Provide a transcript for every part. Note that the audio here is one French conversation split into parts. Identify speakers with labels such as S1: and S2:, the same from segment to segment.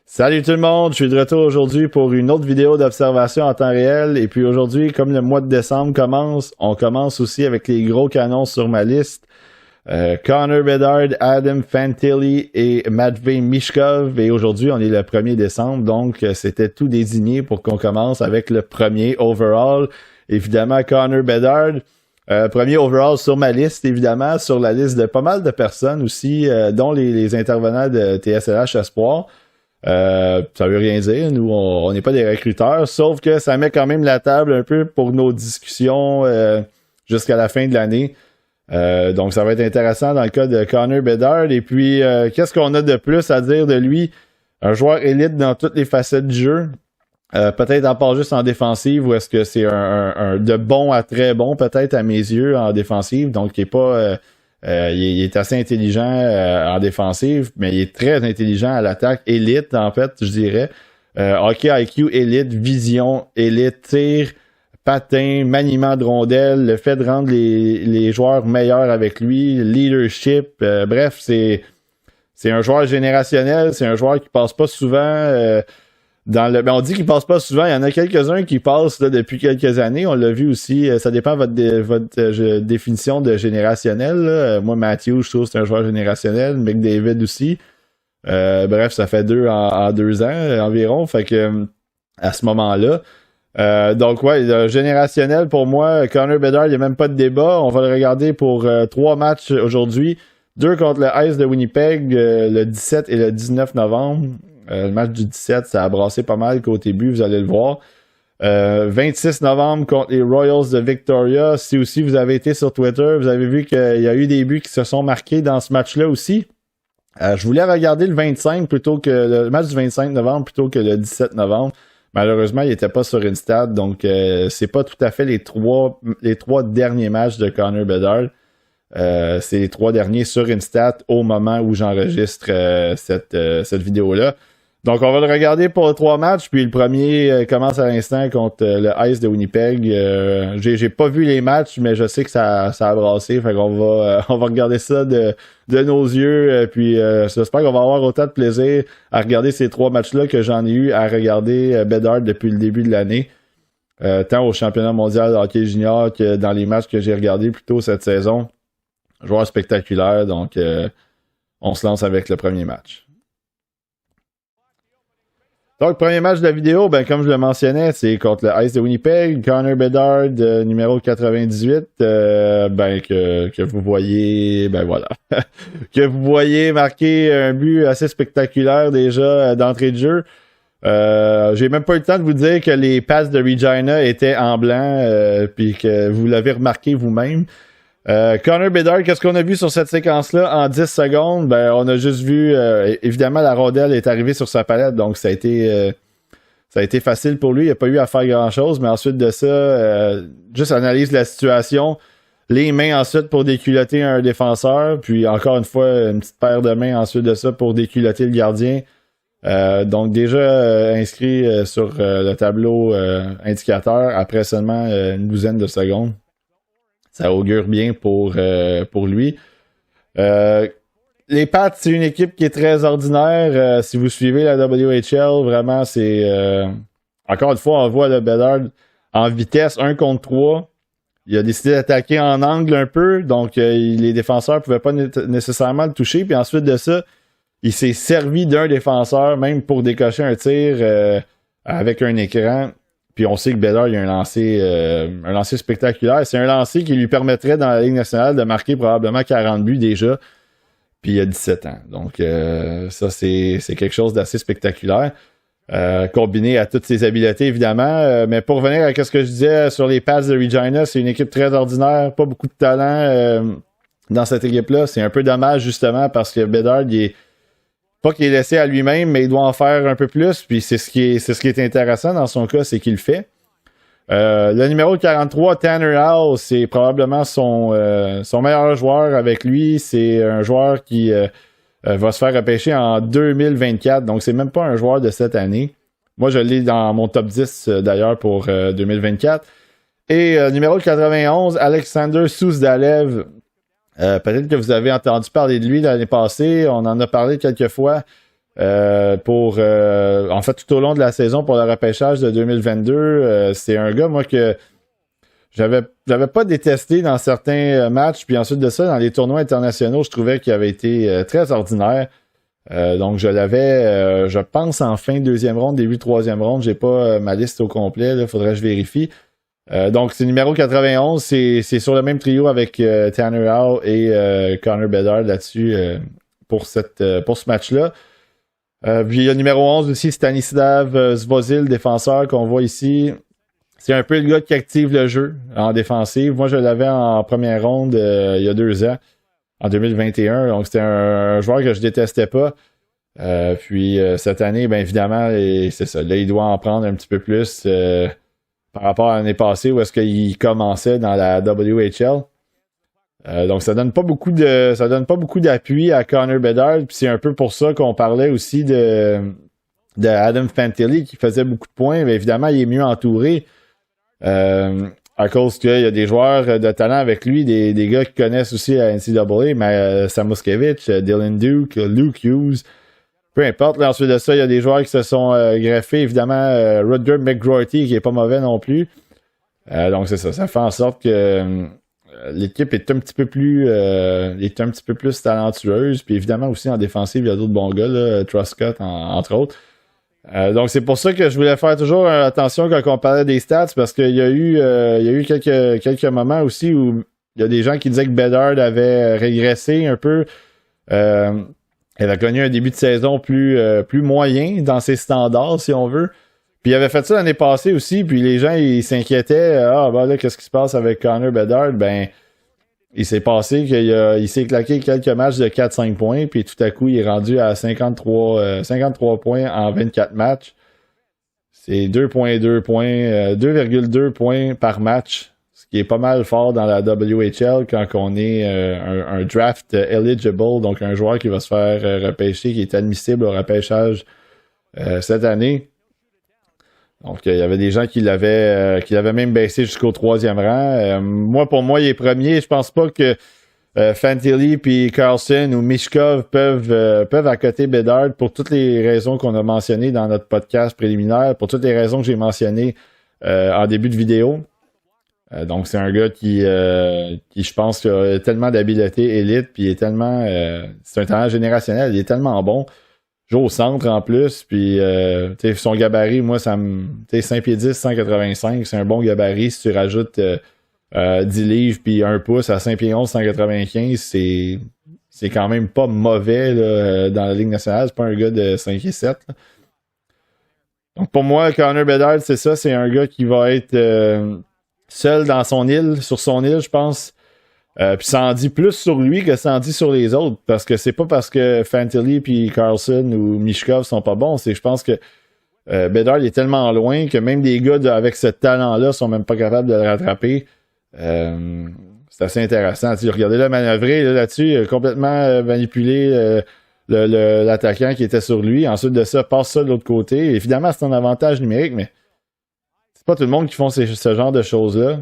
S1: Salut tout le monde, je suis de retour aujourd'hui pour une autre vidéo d'observation en temps réel. Et puis aujourd'hui, comme le mois de décembre commence, on commence aussi avec les gros canons sur ma liste. Connor Bedard, Adam Fantilli et Matvey Michkov. Et aujourd'hui, on est le 1er décembre, donc c'était tout désigné pour qu'on commence avec le premier overall. Évidemment, Connor Bedard. Premier overall sur ma liste, évidemment, sur la liste de pas mal de personnes aussi, dont les intervenants de TSLH Espoir. Ça veut rien dire, nous on n'est pas des recruteurs, sauf que ça met quand même la table un peu pour nos discussions jusqu'à la fin de l'année. Donc ça va être intéressant dans le cas de Connor Bedard. Et puis qu'est-ce qu'on a de plus à dire de lui? Un joueur élite dans toutes les facettes du jeu. Peut-être en part juste en défensive, ou est-ce que c'est un de bon à très bon, peut-être à mes yeux, en défensive. Donc il est pas il est assez intelligent en défensive, mais il est très intelligent à l'attaque. Élite, en fait, je dirais. Hockey IQ, élite, vision, élite, tir, patin, maniement de rondelle, le fait de rendre les joueurs meilleurs avec lui, leadership. Bref, c'est un joueur générationnel, c'est un joueur qui passe pas souvent... on dit qu'il passe pas souvent. Il y en a quelques-uns qui passent là, depuis quelques années. On l'a vu aussi. Ça dépend de votre définition de générationnel. Là. Moi, Matthew, je trouve que c'est un joueur générationnel. McDavid aussi. Bref, ça fait deux en 2 ans environ. Fait que à ce moment-là. Donc ouais, générationnel pour moi. Connor Bedard, il n'y a même pas de débat. On va le regarder pour 3 matchs aujourd'hui. 2 contre le Ice de Winnipeg le 17 et le 19 novembre. Le match du 17, ça a brassé pas mal côté but, vous allez le voir. 26 novembre contre les Royals de Victoria. Si aussi vous avez été sur Twitter, vous avez vu qu'il y a eu des buts qui se sont marqués dans ce match-là aussi. Je voulais regarder le 25 plutôt que le match du 25 novembre plutôt que le 17 novembre. Malheureusement, il n'était pas sur une stade, donc c'est pas tout à fait les trois derniers matchs de Connor Bedard. C'est les 3 derniers sur une stat au moment où j'enregistre cette vidéo-là. Donc, on va le regarder pour 3 matchs, puis le premier commence à l'instant contre le Ice de Winnipeg. J'ai pas vu les matchs, mais je sais que ça a brassé, fait qu'on va regarder ça de nos yeux, puis j'espère qu'on va avoir autant de plaisir à regarder ces 3 matchs-là que j'en ai eu à regarder Bedard depuis le début de l'année, tant au championnat mondial de hockey junior que dans les matchs que j'ai regardés plus tôt cette saison. Joueur spectaculaire, donc on se lance avec le premier match. Donc, premier match de la vidéo, comme je le mentionnais, c'est contre le Ice de Winnipeg. Connor Bedard, numéro 98, que vous voyez, voilà, que vous voyez marquer un but assez spectaculaire déjà d'entrée de jeu. J'ai même pas eu le temps de vous dire que les passes de Regina étaient en blanc, puis que vous l'avez remarqué vous-même. Connor Bedard, qu'est-ce qu'on a vu sur cette séquence-là en 10 secondes? On a juste vu, évidemment, la rondelle est arrivée sur sa palette, donc ça a été facile pour lui. Il n'a pas eu à faire grand-chose, mais ensuite de ça, juste analyse la situation. Les mains ensuite pour déculotter un défenseur, puis encore une fois, une petite paire de mains ensuite de ça pour déculotter le gardien. Donc déjà inscrit sur le tableau indicateur après seulement une douzaine de secondes. Ça augure bien pour lui. Les Pats, c'est une équipe qui est très ordinaire. Si vous suivez la WHL, vraiment, c'est... encore une fois, on voit le Bedard en vitesse 1 contre 3. Il a décidé d'attaquer en angle un peu, donc les défenseurs ne pouvaient pas nécessairement le toucher. Puis ensuite de ça, il s'est servi d'un défenseur, même pour décocher un tir avec un écran. Puis on sait que Bedard, il a un lancer spectaculaire. C'est un lancer qui lui permettrait dans la Ligue nationale de marquer probablement 40 buts déjà. Puis il a 17 ans. Donc ça, c'est quelque chose d'assez spectaculaire. Combiné à toutes ses habiletés, évidemment. Mais pour revenir à ce que je disais sur les passes de Regina, c'est une équipe très ordinaire. Pas beaucoup de talent dans cette équipe-là. C'est un peu dommage, justement, parce que Bedard, il est... Pas qu'il est laissé à lui-même, mais il doit en faire un peu plus. Puis c'est ce qui est intéressant dans son cas, c'est qu'il le fait. Le numéro 43, Tanner Howell, c'est probablement son meilleur joueur avec lui. C'est un joueur qui va se faire repêcher en 2024. Donc c'est même pas un joueur de cette année. Moi, je l'ai dans mon top 10 d'ailleurs pour 2024. Et numéro 91, Alexander Suzdalev. Peut-être que vous avez entendu parler de lui l'année passée. On en a parlé quelques fois. en fait, tout au long de la saison pour le repêchage de 2022. C'est un gars, moi, que j'avais pas détesté dans certains matchs, puis ensuite de ça, dans les tournois internationaux, je trouvais qu'il avait été très ordinaire. Donc je l'avais, je pense, en fin de deuxième ronde, début de troisième ronde. J'ai pas ma liste au complet, il faudrait que je vérifie. Donc c'est numéro 91, c'est sur le même trio avec Tanner Howe et Connor Bedard là-dessus pour ce match-là. Puis il y a numéro 11 aussi, Stanislav Svozil, défenseur qu'on voit ici. C'est un peu le gars qui active le jeu en défensive. Moi, je l'avais en première ronde il y a 2 ans, en 2021. Donc, c'était un joueur que je détestais pas. Puis, cette année, bien évidemment, c'est ça. Là, il doit en prendre un petit peu plus par rapport à l'année passée où est-ce qu'il commençait dans la WHL. Donc, ça donne pas beaucoup d'appui à Connor Bedard. Puis, c'est un peu pour ça qu'on parlait aussi de Adam Fantilli qui faisait beaucoup de points. Mais évidemment, il est mieux entouré. À cause qu'il y a des joueurs de talent avec lui, des gars qui connaissent aussi la NCAA, mais Samuskevich, Dylan Duke, Luke Hughes, peu importe. Là, ensuite de ça, il y a des joueurs qui se sont greffés, évidemment, Rutger McGroarty qui est pas mauvais non plus. Donc c'est ça, ça fait en sorte que l'équipe est un petit peu plus talentueuse, puis évidemment aussi en défensive, il y a d'autres bons gars, là, Truscott entre autres. Donc c'est pour ça que je voulais faire toujours attention quand on parlait des stats, parce qu'il y a eu quelques moments aussi où il y a des gens qui disaient que Bedard avait régressé un peu. Elle a connu un début de saison plus moyen dans ses standards, si on veut. Puis il avait fait ça l'année passée aussi, puis les gens ils s'inquiétaient. Là, qu'est-ce qui se passe avec Connor Bedard? Ben, il s'est passé qu'il s'est claqué quelques matchs de 4-5 points, puis tout à coup, il est rendu à 53 points en 24 matchs. C'est 2,2 points, 2,2 points par match, ce qui est pas mal fort dans la WHL quand on est un draft eligible, donc un joueur qui va se faire repêcher, qui est admissible au repêchage cette année. Donc, il y avait des gens qui l'avaient même baissé jusqu'au 3e rang. Pour moi, il est premier. Je pense pas que Fantilli puis Carlson ou Mishkov peuvent accoter Bedard pour toutes les raisons qu'on a mentionnées dans notre podcast préliminaire, pour toutes les raisons que j'ai mentionnées en début de vidéo. Donc, c'est un gars qui je pense, a tellement d'habileté élite, puis il est tellement... c'est un talent générationnel, il est tellement bon. Joue au centre en plus, puis son gabarit, moi, ça me... 5 pieds 10, 185, c'est un bon gabarit. Si tu rajoutes 10 livres puis 1 pouce à 5 pieds 11, 195, c'est quand même pas mauvais là, dans la Ligue nationale. C'est pas un gars de 5 pieds 7. Là. Donc pour moi, Connor Bedard, c'est ça. C'est un gars qui va être seul dans son île, sur son île, je pense. Puis ça en dit plus sur lui que ça en dit sur les autres, parce que c'est pas parce que Fantilli puis Carlson ou Mishkov sont pas bons, c'est que je pense que Bedard il est tellement loin que même des gars avec ce talent-là sont même pas capables de le rattraper. C'est assez intéressant. Regardez-le manœuvrer là-dessus, il a complètement manipulé l'attaquant qui était sur lui. Ensuite de ça, passe ça de l'autre côté. Évidemment, c'est un avantage numérique, mais c'est pas tout le monde qui font ce genre de choses-là.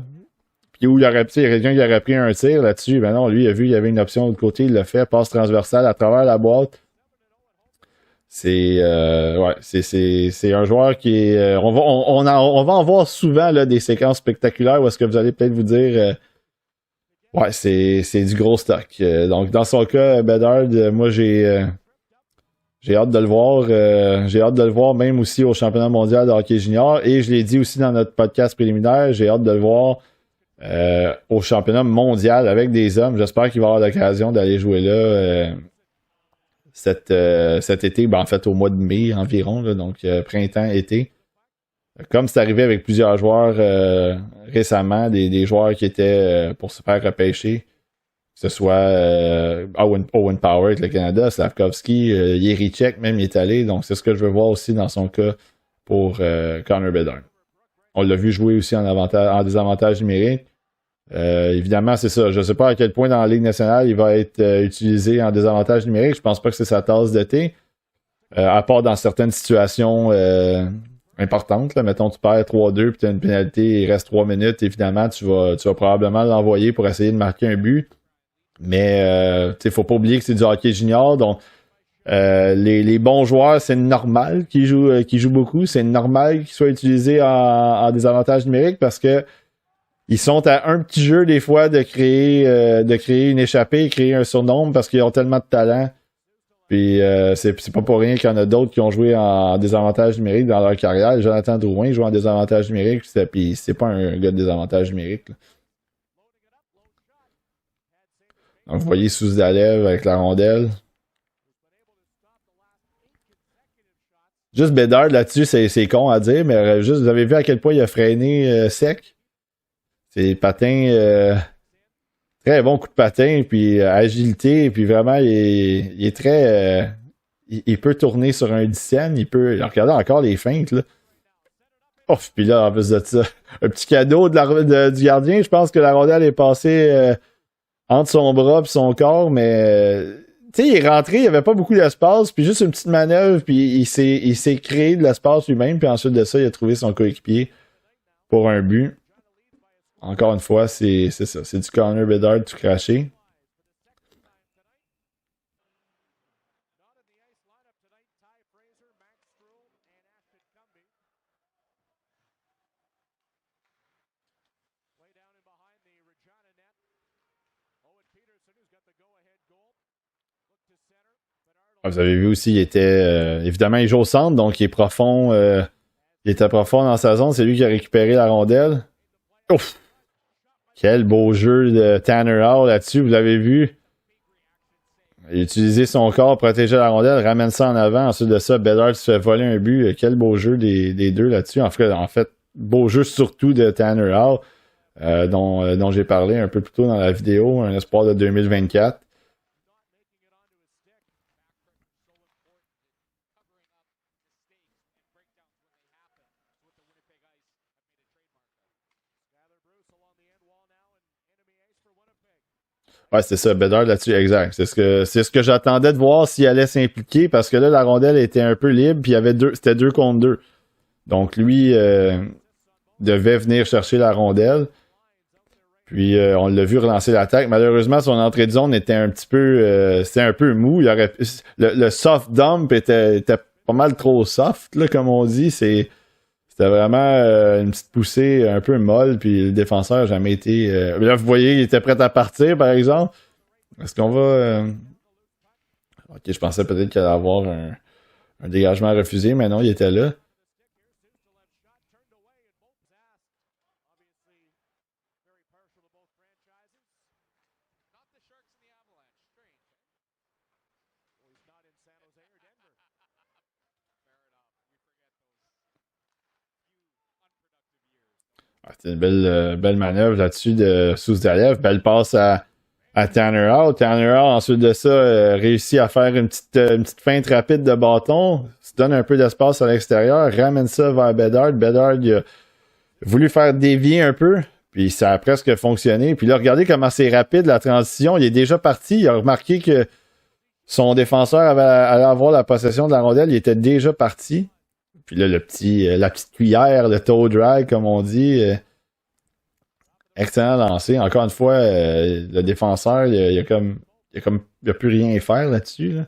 S1: Puis où il y a quelqu'un qui aurait pris un tir là-dessus, ben non, lui, il a vu, il y avait une option de l'autre côté, il l'a fait, passe transversale à travers la boîte. C'est un joueur qui est... on va en voir souvent là, des séquences spectaculaires où est-ce que vous allez peut-être vous dire c'est du gros stock. Donc dans son cas, Bedard, moi j'ai hâte de le voir. J'ai hâte de le voir même aussi au championnat mondial de hockey junior. Et je l'ai dit aussi dans notre podcast préliminaire, j'ai hâte de le voir au championnat mondial avec des hommes. J'espère qu'il va avoir l'occasion d'aller jouer là cet été, en fait au mois de mai environ, là, donc printemps-été. Comme c'est arrivé avec plusieurs joueurs récemment, des joueurs qui étaient pour se faire repêcher, que ce soit Owen Power avec le Canada, Slavkovski, Jerichek même il est allé, donc c'est ce que je veux voir aussi dans son cas pour Connor Bedard. On l'a vu jouer aussi en désavantage numérique. Évidemment, c'est ça. Je ne sais pas à quel point dans la Ligue nationale il va être utilisé en désavantage numérique. Je pense pas que c'est sa tasse de thé. À part dans certaines situations importantes. Là. Mettons, tu perds 3-2 puis tu as une pénalité, il reste 3 minutes. Évidemment, tu vas probablement l'envoyer pour essayer de marquer un but. Mais il ne faut pas oublier que c'est du hockey junior. Donc, Les bons joueurs, c'est normal qu'ils jouent beaucoup. C'est normal qu'ils soient utilisés en désavantage numérique parce que ils sont à un petit jeu des fois de créer une échappée, créer un surnombre parce qu'ils ont tellement de talent. Puis c'est pas pour rien qu'il y en a d'autres qui ont joué en désavantage numérique dans leur carrière. Jonathan Drouin joue en désavantage numérique, puis c'est pas un gars de désavantage numérique, là. Donc vous voyez Suzdalev avec la rondelle. Juste Bedard là-dessus, c'est con à dire, mais juste vous avez vu à quel point il a freiné sec. C'est patin, très bon coup de patin, puis agilité, puis vraiment il est très, il peut tourner sur un dixième, regardez encore les feintes là. Oh, puis là en plus de ça, un petit cadeau du gardien, je pense que la rondelle est passée entre son bras et son corps, mais tu sais, il est rentré, il n'y avait pas beaucoup d'espace, puis juste une petite manœuvre, puis il s'est créé de l'espace lui-même, puis ensuite de ça, il a trouvé son coéquipier pour un but. Encore une fois, c'est ça, c'est du Connor Bedard tout craché. Vous avez vu aussi, il était évidemment il joue au centre, donc il est profond. Il était profond dans sa zone, c'est lui qui a récupéré la rondelle. Ouf! Quel beau jeu de Tanner Hall là-dessus, vous l'avez vu. Il a utilisé son corps pour protéger la rondelle, ramène ça en avant. Ensuite de ça, Bedard se fait voler un but. Quel beau jeu des deux là-dessus. En fait, beau jeu surtout de Tanner Hall, dont j'ai parlé un peu plus tôt dans la vidéo, un espoir de 2024. Ouais, c'est ça, Bedard là-dessus, exact. C'est ce que j'attendais de voir s'il allait s'impliquer, parce que là, la rondelle était un peu libre, puis c'était 2 contre 2. Donc lui devait venir chercher la rondelle. Puis on l'a vu relancer l'attaque. Malheureusement, son entrée de zone était un petit peu c'était un peu mou. Le soft dump était pas mal trop soft, là, comme on dit. C'était vraiment une petite poussée un peu molle, puis le défenseur n'a jamais été... là, vous voyez, il était prêt à partir, par exemple. Est-ce qu'on va... Ok, je pensais peut-être qu'il allait avoir un dégagement refusé, mais non, il était là. C'est une belle manœuvre là-dessus de Suzdalev. Belle passe à Tanner Hall. Tanner Hall, ensuite de ça, réussit à faire une petite feinte rapide de bâton. Se donne un peu d'espace à l'extérieur. Ramène ça vers Bedard. Bedard, il a voulu faire dévier un peu. Puis ça a presque fonctionné. Puis là, regardez comment c'est rapide la transition. Il est déjà parti. Il a remarqué que son défenseur allait avoir la possession de la rondelle. Il était déjà parti. Puis là, la petite cuillère, le toe drag, comme on dit. Excellent lancé. Encore une fois, le défenseur, il a plus rien à faire là-dessus. Là.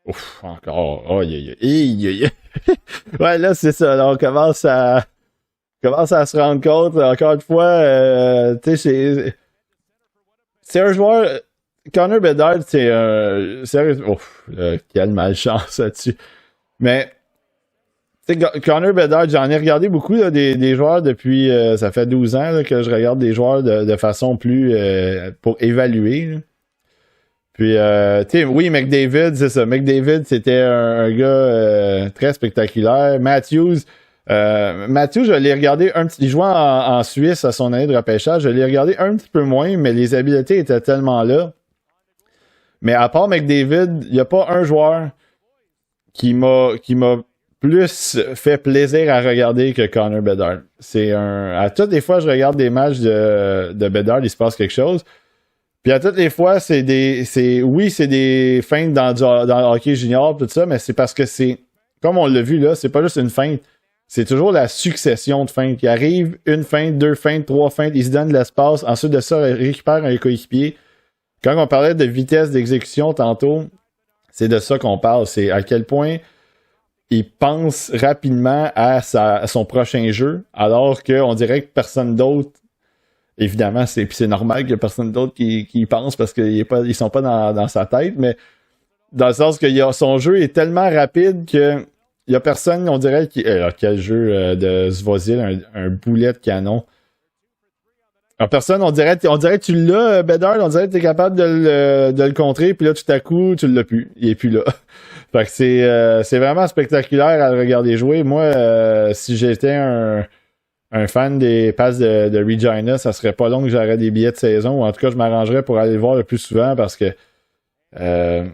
S1: Ouf, encore. Oh, ouais, là, c'est ça. Là, on commence à se rendre compte, encore une fois, tu sais, c'est un joueur... Connor Bedard, c'est un... Sérieux... Ouf, quelle malchance là-dessus. Mais, tu sais, Connor Bedard, j'en ai regardé beaucoup là, des joueurs depuis... ça fait 12 ans là, que je regarde des joueurs de façon plus... pour évaluer. Là. Puis, tu sais, oui, McDavid, c'est ça. McDavid, c'était un gars très spectaculaire. Matthews, je l'ai regardé un petit... Il jouait en Suisse à son année de repêchage. Je l'ai regardé un petit peu moins, mais les habiletés étaient tellement là. Mais à part McDavid, il n'y a pas un joueur qui m'a plus fait plaisir à regarder que Connor Bedard. À toutes les fois, je regarde des matchs de Bedard, il se passe quelque chose. Puis à toutes les fois, c'est des feintes dans le hockey junior, tout ça, mais c'est parce que c'est, comme on l'a vu là, c'est pas juste une feinte. c'est toujours la succession de feintes. Il arrive une feinte, 2 feintes, 3 feintes, il se donne de l'espace, ensuite de ça, il récupère un coéquipier. Quand on parlait de vitesse d'exécution tantôt, c'est de ça qu'on parle. C'est à quel point il pense rapidement à son prochain jeu, alors qu'on dirait que personne d'autre, évidemment, c'est normal qu'il y ait personne d'autre qui y pense parce qu'ils sont pas dans sa tête, mais dans le sens que son jeu est tellement rapide que il y a personne, on dirait, quel jeu de Svozil, un boulet de canon. Personne, on dirait que tu l'as, Bedard, on dirait que tu es capable de le contrer, puis là, tout à coup, tu l'as plus. Il est plus là. Fait que c'est vraiment spectaculaire à le regarder jouer. Moi, si j'étais un fan des passes de Regina, ça serait pas long que j'aurais des billets de saison, ou en tout cas, je m'arrangerais pour aller le voir le plus souvent, parce que, tu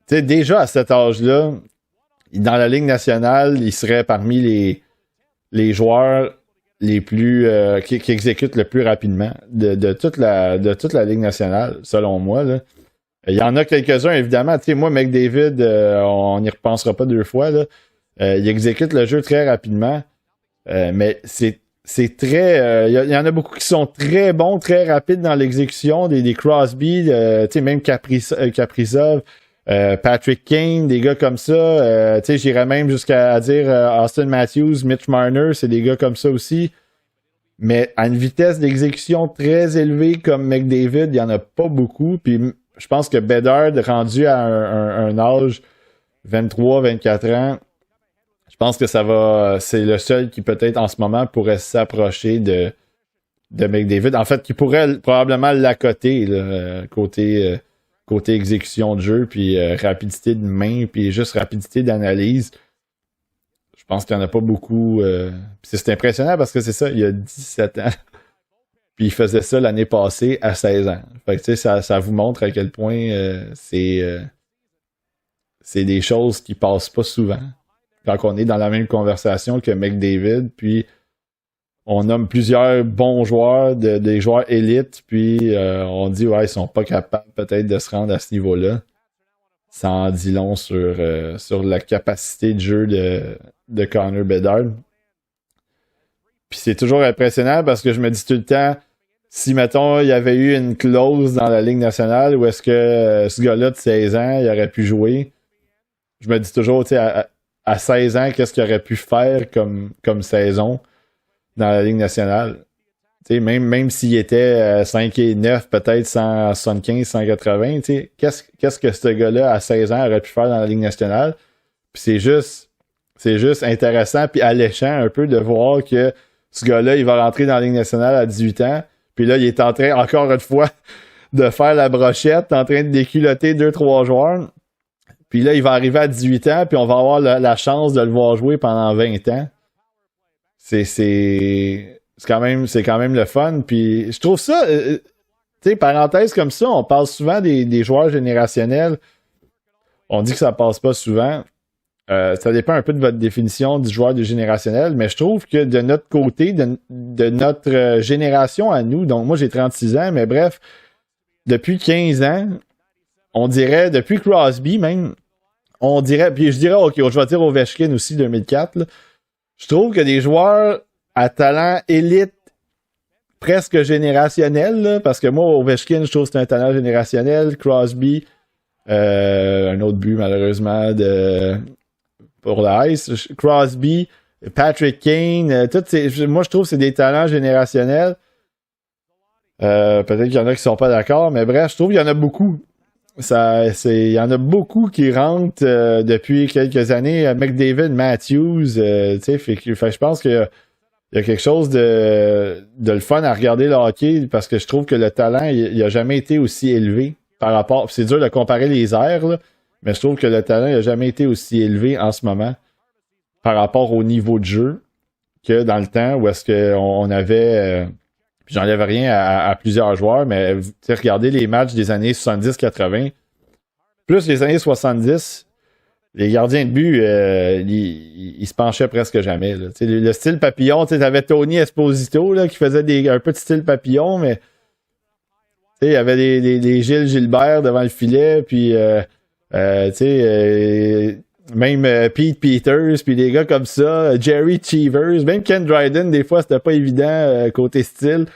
S1: sais, déjà à cet âge-là, dans la Ligue nationale, il serait parmi les joueurs les plus qui exécutent le plus rapidement de toute la Ligue nationale, selon moi. Là. Il y en a quelques-uns, évidemment. Tu sais, moi, McDavid, on n'y repensera pas 2 fois. Là. Il exécute le jeu très rapidement. Mais c'est très... il y en a beaucoup qui sont très bons, très rapides dans l'exécution. Des Crosby, tu sais, même Kaprizov, Patrick Kane, des gars comme ça. Tu sais, j'irais même jusqu'à dire Austin Matthews, Mitch Marner, c'est des gars comme ça aussi. Mais à une vitesse d'exécution très élevée comme McDavid, il n'y en a pas beaucoup. Puis je pense que Bedard, rendu à un âge 23-24 ans, je pense que c'est le seul qui peut-être en ce moment pourrait s'approcher de McDavid. En fait, qui pourrait probablement l'accoter, côté exécution de jeu, puis rapidité de main, puis juste rapidité d'analyse. Je pense qu'il n'y en a pas beaucoup. C'est impressionnant parce que c'est ça, il y a 17 ans. Puis il faisait ça l'année passée à 16 ans. Fait que tu sais, ça vous montre à quel point c'est des choses qui passent pas souvent. Quand on est dans la même conversation que McDavid, puis on nomme plusieurs bons joueurs, des joueurs élites, puis on dit ouais, ils sont pas capables peut-être de se rendre à ce niveau-là. Ça en dit long sur la capacité de jeu de Connor Bedard. Puis c'est toujours impressionnant parce que je me dis tout le temps, si mettons il y avait eu une clause dans la Ligue nationale où est-ce que ce gars-là de 16 ans, il aurait pu jouer, je me dis toujours, tu sais, à 16 ans, qu'est-ce qu'il aurait pu faire comme saison dans la Ligue nationale? T'sais, même s'il était 5 et 9, peut-être 175, 180, qu'est-ce que ce gars-là à 16 ans aurait pu faire dans la Ligue nationale? Puis c'est juste intéressant puis alléchant un peu de voir que ce gars-là, il va rentrer dans la Ligue nationale à 18 ans. Puis là, il est en train, encore une fois, de faire la brochette, en train de déculotter 2-3 joueurs. Puis là, il va arriver à 18 ans, puis on va avoir la chance de le voir jouer pendant 20 ans. C'est quand même le fun. Puis je trouve ça, tu sais, parenthèse comme ça, on parle souvent des joueurs générationnels. On dit que ça passe pas souvent. Ça dépend un peu de votre définition du joueur de générationnel, mais je trouve que de notre côté, de notre génération à nous, donc moi j'ai 36 ans, mais bref, depuis 15 ans, on dirait, depuis Crosby même, on dirait, puis je dirais, ok, je vais dire Ovechkin aussi, 2004, là, je trouve que des joueurs à talent élite presque générationnel, là, parce que moi, Ovechkin, je trouve que c'est un talent générationnel. Crosby, un autre but, malheureusement, pour la Ice. Crosby, Patrick Kane, moi, je trouve que c'est des talents générationnels. Peut-être qu'il y en a qui sont pas d'accord, mais bref, je trouve qu'il y en a beaucoup. Il y en a beaucoup qui rentrent depuis quelques années. McDavid, Matthews, je pense qu'il y a quelque chose de le fun à regarder le hockey parce que je trouve que le talent, il a jamais été aussi élevé par rapport. C'est dur de comparer les airs, là, mais je trouve que le talent n'a jamais été aussi élevé en ce moment par rapport au niveau de jeu que dans le temps où est-ce qu'on avait. J'enlève rien à plusieurs joueurs, mais regardez les matchs des années 70-80, plus les années 70, les gardiens de but, ils se penchaient presque jamais. Là. Le style papillon, tu avais Tony Esposito là, qui faisait un peu de style papillon, mais il y avait des Gilles Gilbert devant le filet, puis Même Pete Peters, puis des gars comme ça, Jerry Cheevers, même Ken Dryden, des fois, c'était pas évident côté style.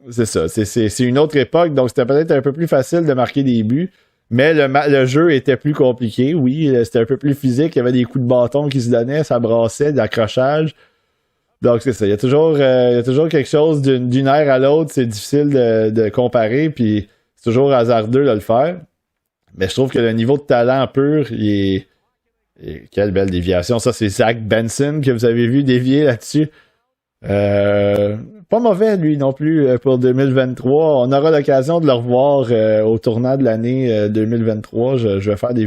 S1: C'est ça, c'est une autre époque, donc c'était peut-être un peu plus facile de marquer des buts, mais le jeu était plus compliqué, oui, c'était un peu plus physique, il y avait des coups de bâton qui se donnaient, ça brassait, de l'accrochage. Donc c'est ça, il y a toujours quelque chose d'une ère à l'autre, c'est difficile de comparer, puis c'est toujours hasardeux de le faire. Mais je trouve que le niveau de talent pur, il est... Quelle belle déviation. Ça, c'est Zach Benson que vous avez vu dévier là-dessus. Pas mauvais, lui, non plus, pour 2023. On aura l'occasion de le revoir au tournant de l'année 2023. Je vais faire une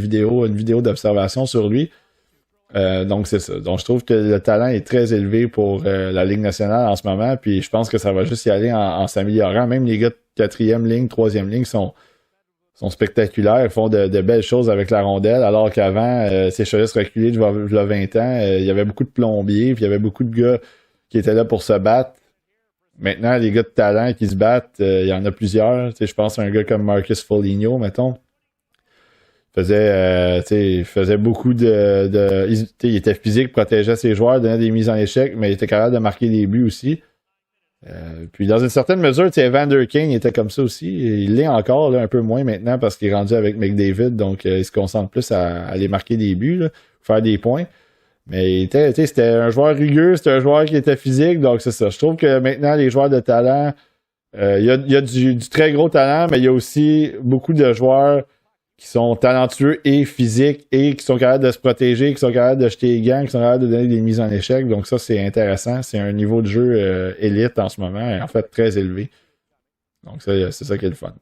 S1: vidéo d'observation sur lui. Donc, c'est ça. Donc, je trouve que le talent est très élevé pour la Ligue nationale en ce moment. Puis, je pense que ça va juste y aller en s'améliorant. Même les gars de 4e ligne, 3e ligne sont spectaculaires, ils font de belles choses avec la rondelle, alors qu'avant, ces choses reculées de 20 ans, il y avait beaucoup de plombiers, puis il y avait beaucoup de gars qui étaient là pour se battre. Maintenant, les gars de talent qui se battent, il y en a plusieurs. Je pense à un gars comme Marcus Foligno, mettons. Il faisait beaucoup il était physique, protégeait ses joueurs, donnait des mises en échec, mais il était capable de marquer des buts aussi. Puis dans une certaine mesure, Evander Kane était comme ça aussi. Il l'est encore, là, un peu moins maintenant parce qu'il est rendu avec McDavid, donc il se concentre plus à aller marquer des buts, là, faire des points. Mais c'était un joueur rugueux, c'était un joueur qui était physique, donc c'est ça. Je trouve que maintenant, les joueurs de talent, il y a du très gros talent, mais il y a aussi beaucoup de joueurs qui sont talentueux et physiques et qui sont capables de se protéger, qui sont capables de jeter les gants, qui sont capables de donner des mises en échec. Donc ça, c'est intéressant. C'est un niveau de jeu élite en ce moment, et en fait très élevé. Donc ça, c'est ça qui est le fun.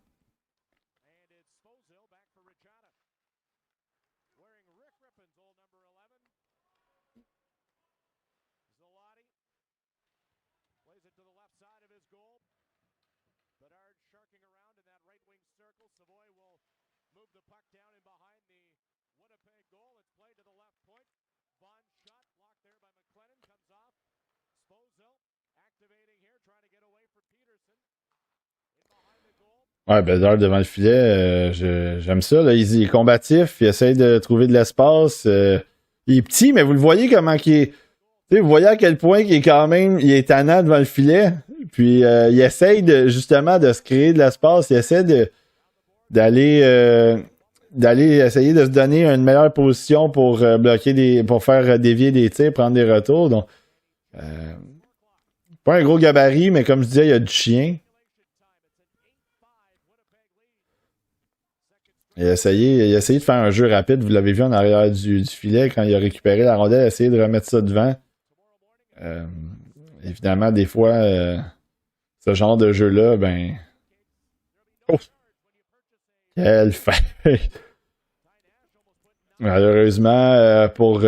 S1: Ouais, Bedard devant le filet, j'aime ça. Là. Il est combatif, il essaie de trouver de l'espace. Il est petit, mais vous le voyez comment il est. Vous voyez à quel point il est tannant devant le filet. Puis il essaye justement de se créer de l'espace. Il essaie d'aller essayer de se donner une meilleure position pour pour faire dévier des tirs, prendre des retours. Donc pas un gros gabarit, mais comme je disais, il y a du chien. Il a essayé de faire un jeu rapide. Vous l'avez vu en arrière du filet quand il a récupéré la rondelle, essayer de remettre ça devant. Évidemment, des fois, ce genre de jeu-là, ben... Oh! Quelle fête! Malheureusement, pour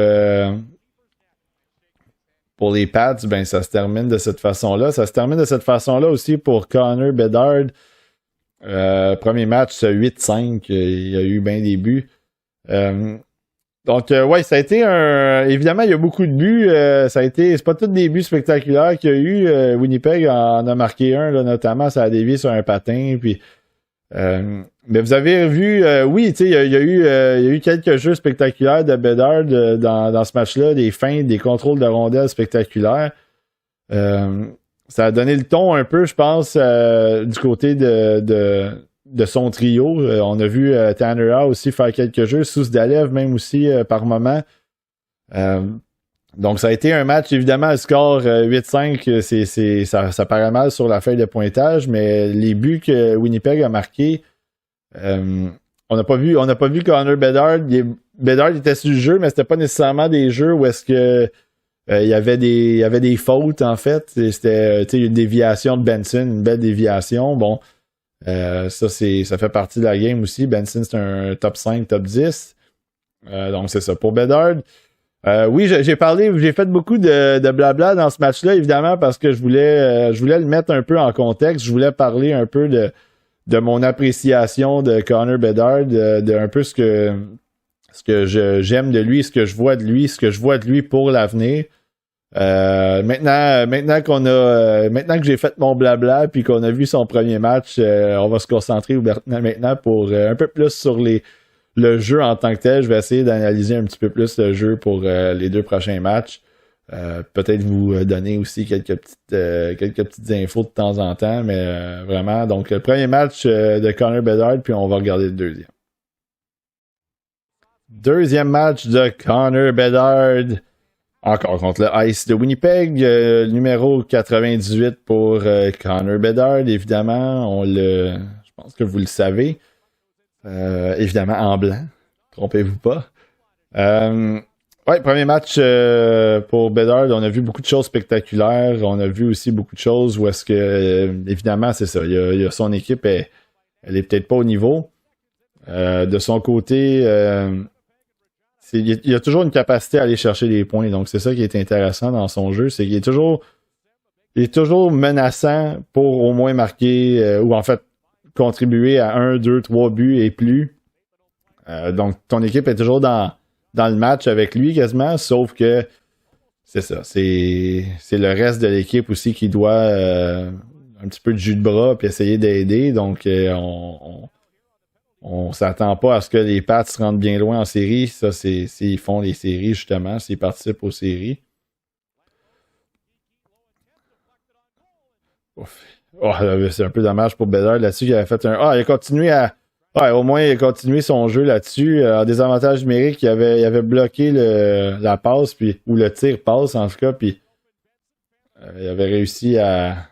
S1: les Pats, ben ça se termine de cette façon-là. Ça se termine de cette façon-là aussi pour Connor Bedard. Premier match, 8-5. Il y a eu bien des buts. Donc, ouais, ça a été évidemment, il y a beaucoup de buts. C'est pas tous des buts spectaculaires qu'il y a eu. Winnipeg en a marqué un, là, notamment, ça a dévié sur un patin. Puis, mais vous avez vu, oui, tu sais, il y a eu quelques jeux spectaculaires de Bedard dans ce match-là, des feintes, des contrôles de rondelles spectaculaires. Ça a donné le ton un peu, je pense, du côté de son trio. On a vu Tanner Howe aussi faire quelques jeux, Souzdalev même aussi par moment. Donc ça a été un match, évidemment, le score 8-5, ça paraît mal sur la feuille de pointage, mais les buts que Winnipeg a marqués, on n'a pas vu Connor Bedard. Bedard était sur le jeu, mais c'était pas nécessairement des jeux où est-ce que il y avait des fautes, en fait. C'était une déviation de Benson, une belle déviation. Bon, ça fait partie de la game aussi. Benson, c'est un top 5, top 10. Donc, c'est ça. Pour Bedard, oui, j'ai fait beaucoup de blabla dans ce match-là, évidemment, parce que je voulais le mettre un peu en contexte. Je voulais parler un peu de mon appréciation de Connor Bedard, de un peu ce que j'aime de lui, ce que je vois de lui pour l'avenir. Maintenant que j'ai fait mon blabla puis qu'on a vu son premier match, on va se concentrer maintenant pour un peu plus sur le jeu en tant que tel. Je vais essayer d'analyser un petit peu plus le jeu pour les 2 prochains matchs. Peut-être vous donner aussi quelques petites infos de temps en temps, mais vraiment, donc le premier match de Connor Bedard, puis on va regarder le deuxième. Deuxième match de Connor Bedard, encore contre le Ice de Winnipeg, numéro 98 pour Connor Bedard, évidemment, je pense que vous le savez, évidemment en blanc, trompez-vous pas. Ouais, premier match pour Bedard, on a vu beaucoup de choses spectaculaires. On a vu aussi beaucoup de choses où est-ce que, évidemment, c'est ça. Il y a son équipe, elle est peut-être pas au niveau. De son côté, il y a toujours une capacité à aller chercher des points. Donc, c'est ça qui est intéressant dans son jeu. C'est qu'il est toujours menaçant pour au moins marquer, ou en fait, contribuer à 1, 2, 3 buts et plus. Donc, ton équipe est toujours dans le match avec lui quasiment, sauf que c'est ça, c'est le reste de l'équipe aussi qui doit un petit peu de jus de bras puis essayer d'aider. Donc on s'attend pas à ce que les Pats se rendent bien loin en série. Ça, c'est s'ils font les séries justement, s'ils participent aux séries. Ouf. Oh, c'est un peu dommage pour Bedard là-dessus. Il avait fait il a continué à. Ouais, au moins, il a continué son jeu là-dessus. En désavantage numérique, il avait bloqué la passe, puis, ou le tir passe en tout cas, puis il avait réussi à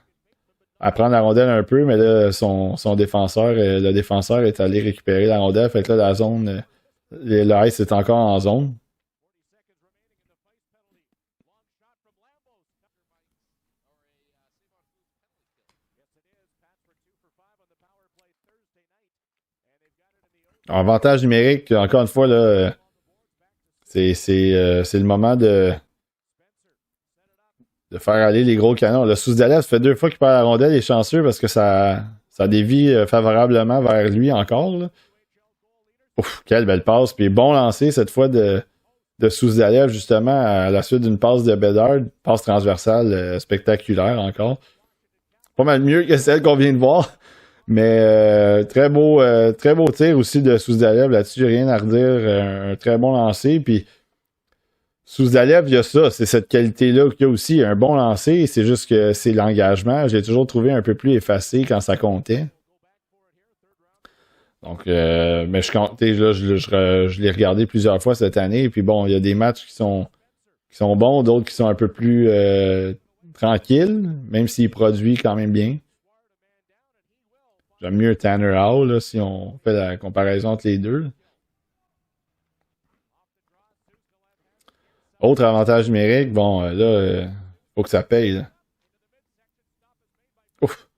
S1: prendre la rondelle un peu, mais là, son défenseur, le défenseur est allé récupérer la rondelle. Fait que là, la zone, le Ice est encore en zone. Avantage numérique, encore une fois, là, c'est le moment de faire aller les gros canons. Le Suzdalev, ça fait 2 fois qu'il perd la rondelle, il est chanceux parce que ça dévie favorablement vers lui encore. Là. Ouf, quelle belle passe. Puis bon lancer cette fois de Suzdalev, justement, à la suite d'une passe de Bedard. Passe transversale spectaculaire encore. Pas mal mieux que celle qu'on vient de voir. Mais très beau tir aussi de Suzdalev là-dessus. Rien à redire. Un très bon lancer. Puis Suzdalev, il y a ça. C'est cette qualité-là qu'il y a aussi. Un bon lancer. C'est juste que c'est l'engagement. J'ai toujours trouvé un peu plus effacé quand ça comptait. Donc, mais je l'ai regardé plusieurs fois cette année. Puis bon, il y a des matchs qui sont bons, d'autres qui sont un peu plus tranquilles, même s'il produit quand même bien. J'aime mieux Tanner Howell, là, si on fait la comparaison entre les deux. Autre avantage numérique, bon, là, faut que ça paye. Là. Ouf.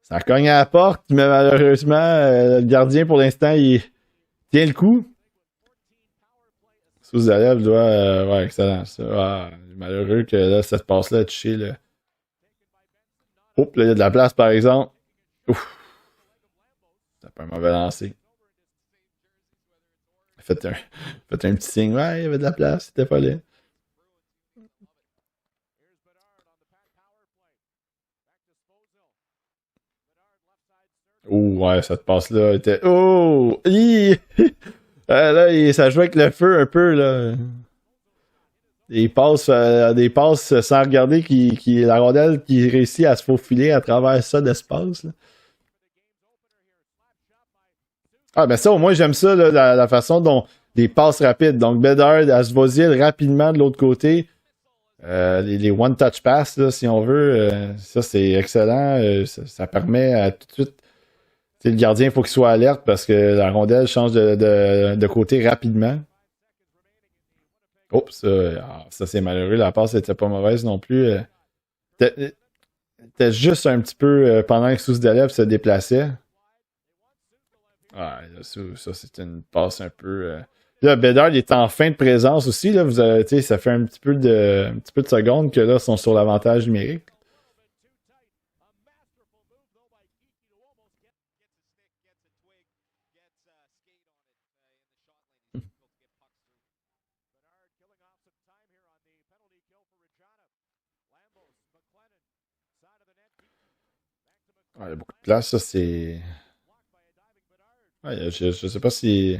S1: Ça cogne à la porte, mais malheureusement, le gardien, pour l'instant, il tient le coup. Suzdalev doit... ouais, excellent. Ça. Ah, malheureux que là, cette passe-là a touché. Là. Oups, là, il y a de la place, par exemple. Ouf. Ça pas un mauvais lancer. Faites un petit signe. Ouais, il y avait de la place, c'était pas là. Oh, ouais, cette passe-là était. Oh! Là, ça jouait avec le feu un peu, là. Des passes sans regarder la rondelle qui réussit à se faufiler à travers ça d'espace. Là. Ah, ben ça, au moins, j'aime ça, là, la façon dont des passes rapides. Donc, Bedard, Asvozil rapidement de l'autre côté. Les one-touch pass, là, si on veut, ça, c'est excellent. Ça permet à tout de suite. Le gardien, il faut qu'il soit alerte parce que la rondelle change de côté rapidement. Oups, ça c'est malheureux. La passe n'était pas mauvaise non plus. C'était juste un petit peu pendant que Suzdalev se déplaçait. Ah, là, ça c'est une passe un peu. Là, Bedard il est en fin de présence aussi. Là, ça fait un petit peu de secondes que là, ils sont sur l'avantage numérique. Ouais, il y a beaucoup de place, ça c'est. Ouais, je sais pas si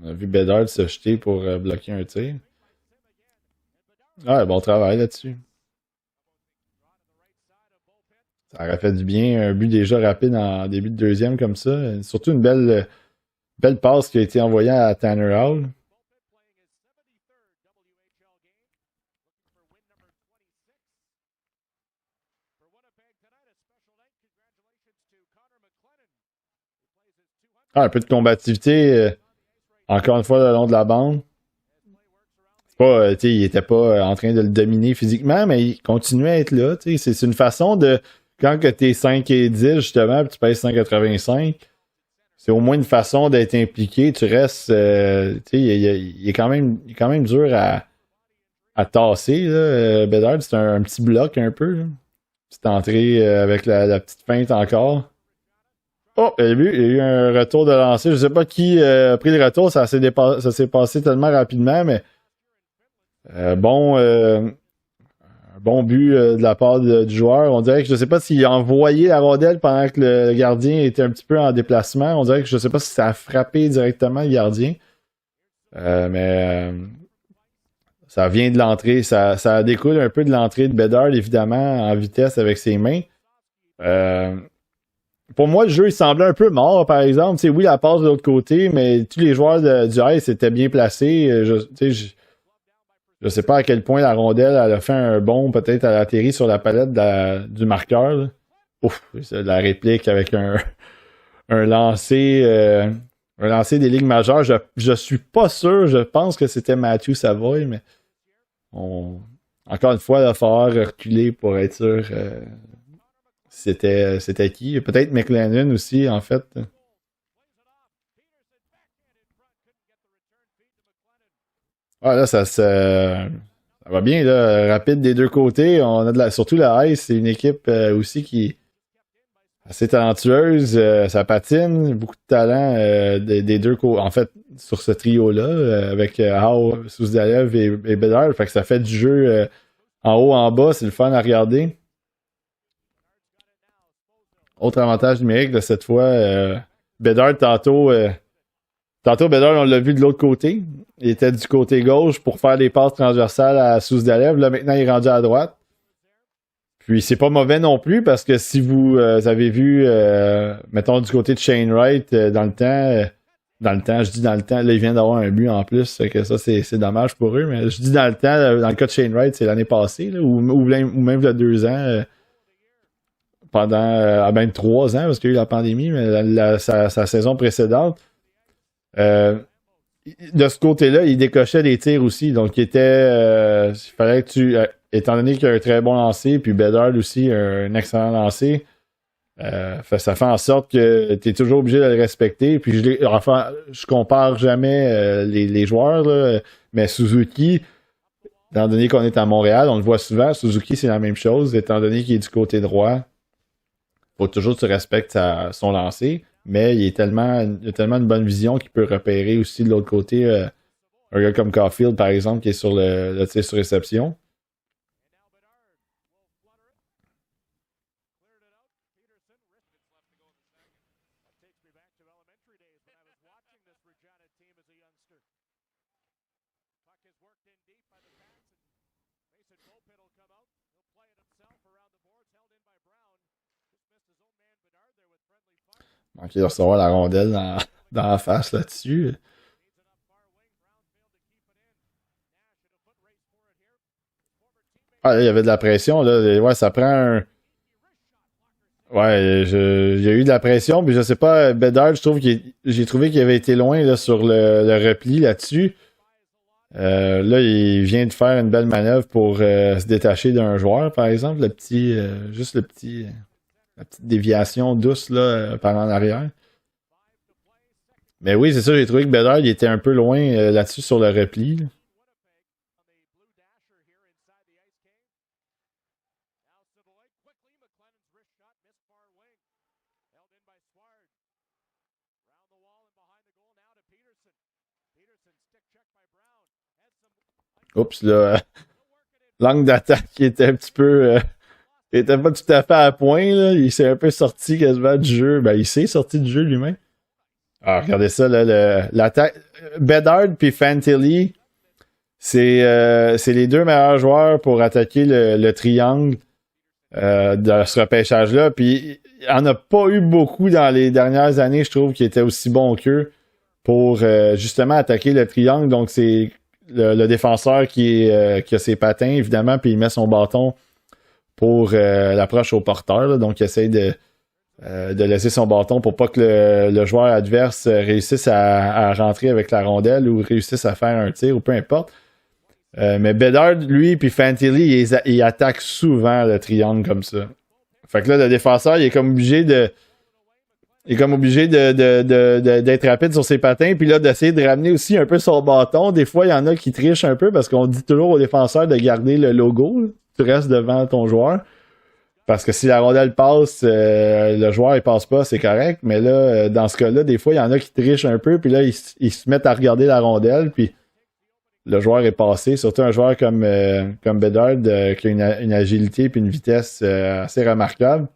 S1: on a vu Bedard se jeter pour bloquer un tir. Ouais, bon travail là-dessus. Ça aurait fait du bien, un but déjà rapide en début de deuxième comme ça. Surtout une belle passe qui a été envoyée à Tanner Hall. Ah, un peu de combativité, encore une fois, le long de la bande. C'est pas, il était pas en train de le dominer physiquement, mais il continuait à être là. C'est une façon de, quand que t'es 5 et 10, justement, puis tu pèses 185, c'est au moins une façon d'être impliqué. Tu restes, il est quand même dur à tasser. Là. Bedard, c'est un petit bloc un peu. Là. Petite entrée avec la petite feinte encore. Oh, il y a eu un retour de lancer. Je sais pas qui a pris le retour. Ça s'est passé tellement rapidement, mais bon, un bon but de la part du joueur. On dirait que je sais pas s'il a envoyé la rondelle pendant que le gardien était un petit peu en déplacement. On dirait que je sais pas si ça a frappé directement le gardien. Mais ça vient de l'entrée. Ça découle un peu de l'entrée de Bedard, évidemment, en vitesse avec ses mains. Euh, pour moi, le jeu, il semblait un peu mort, par exemple. T'sais, oui, la passe de l'autre côté, mais tous les joueurs du Ice étaient bien placés. Je sais pas à quel point la rondelle elle a fait un bond, peut-être elle a atterri sur la palette du marqueur. Là. Ouf, c'est de la réplique avec un lancer un lancer des ligues majeures. Je suis pas sûr, je pense que c'était Matthew Savoy, mais on, encore une fois, il va falloir reculer pour être sûr c'était qui. Peut-être McLennan aussi, en fait. Ah, là, ça va bien, là. Rapide des deux côtés. On a surtout la Ice, c'est une équipe aussi qui est assez talentueuse. Ça patine, beaucoup de talent des deux côtés. En fait, sur ce trio-là, avec Howe, Souzdalev et Bedard. Fait que ça fait du jeu en haut, en bas. C'est le fun à regarder. Autre avantage numérique de cette fois, Bedard tantôt Bedard, on l'a vu de l'autre côté. Il était du côté gauche pour faire des passes transversales à Souzdalev. Là, maintenant, il est rendu à droite. Puis, c'est pas mauvais non plus parce que si vous avez vu, mettons, du côté de Shane Wright dans le temps, je dis dans le temps, là, il vient d'avoir un but en plus, fait que ça, c'est dommage pour eux, mais je dis dans le temps, dans le cas de Shane Wright, c'est l'année passée, là, ou même il y a 2 ans, pendant même 3 ans, parce qu'il y a eu la pandémie, mais sa saison précédente. Euh, de ce côté-là, il décochait des tirs aussi. Donc, il fallait que étant donné qu'il a un très bon lancer, puis Bedard aussi un excellent lancer, ça fait en sorte que tu es toujours obligé de le respecter. Puis, je compare jamais les joueurs, là, mais Suzuki, étant donné qu'on est à Montréal, on le voit souvent, Suzuki, c'est la même chose. Étant donné qu'il est du côté droit, faut toujours que tu respectes son lancer, mais il a tellement une bonne vision qu'il peut repérer aussi de l'autre côté un gars comme Caulfield, par exemple, qui est sur le tir sur réception. Donc, il va recevoir la rondelle dans la face là-dessus. Ah, là, il y avait de la pression. Là. Ouais, ça prend un. Ouais, il y a eu de la pression, puis je sais pas, Bedard, j'ai trouvé qu'il avait été loin là, sur le repli là-dessus. Là, il vient de faire une belle manœuvre pour se détacher d'un joueur, par exemple, juste la petite déviation douce là, par en arrière. Mais oui, c'est ça, j'ai trouvé que Bedard, il était un peu loin là-dessus sur le repli. Là. Oups, là, l'angle d'attaque qui était un petit peu Il était pas tout à fait à point, là. Il s'est un peu sorti quasiment du jeu. Ben, il s'est sorti du jeu lui-même. Ah, regardez ça, là, l'attaque. Bedard puis Fantilli, c'est les deux meilleurs joueurs pour attaquer le triangle de ce repêchage-là. Puis il n'y en a pas eu beaucoup dans les dernières années, je trouve, qui étaient aussi bons qu'eux pour justement attaquer le triangle. Donc c'est le défenseur qui a ses patins, évidemment, puis il met son bâton pour l'approche au porteur. Là. Donc il essaye de laisser son bâton pour pas que le joueur adverse réussisse à rentrer avec la rondelle ou réussisse à faire un tir ou peu importe. Mais Bedard, lui, puis Fantilli, il attaque souvent le triangle comme ça. Fait que là, le défenseur, il est comme obligé d'être rapide sur ses patins, puis là, d'essayer de ramener aussi un peu son bâton. Des fois, il y en a qui trichent un peu parce qu'on dit toujours au défenseur de garder le logo. Là. Tu restes devant ton joueur. Parce que si la rondelle passe, le joueur il passe pas, c'est correct. Mais là, dans ce cas-là, des fois, il y en a qui trichent un peu, puis là, ils se mettent à regarder la rondelle, puis le joueur est passé. Surtout un joueur comme Bedard qui a une agilité puis une vitesse assez remarquable.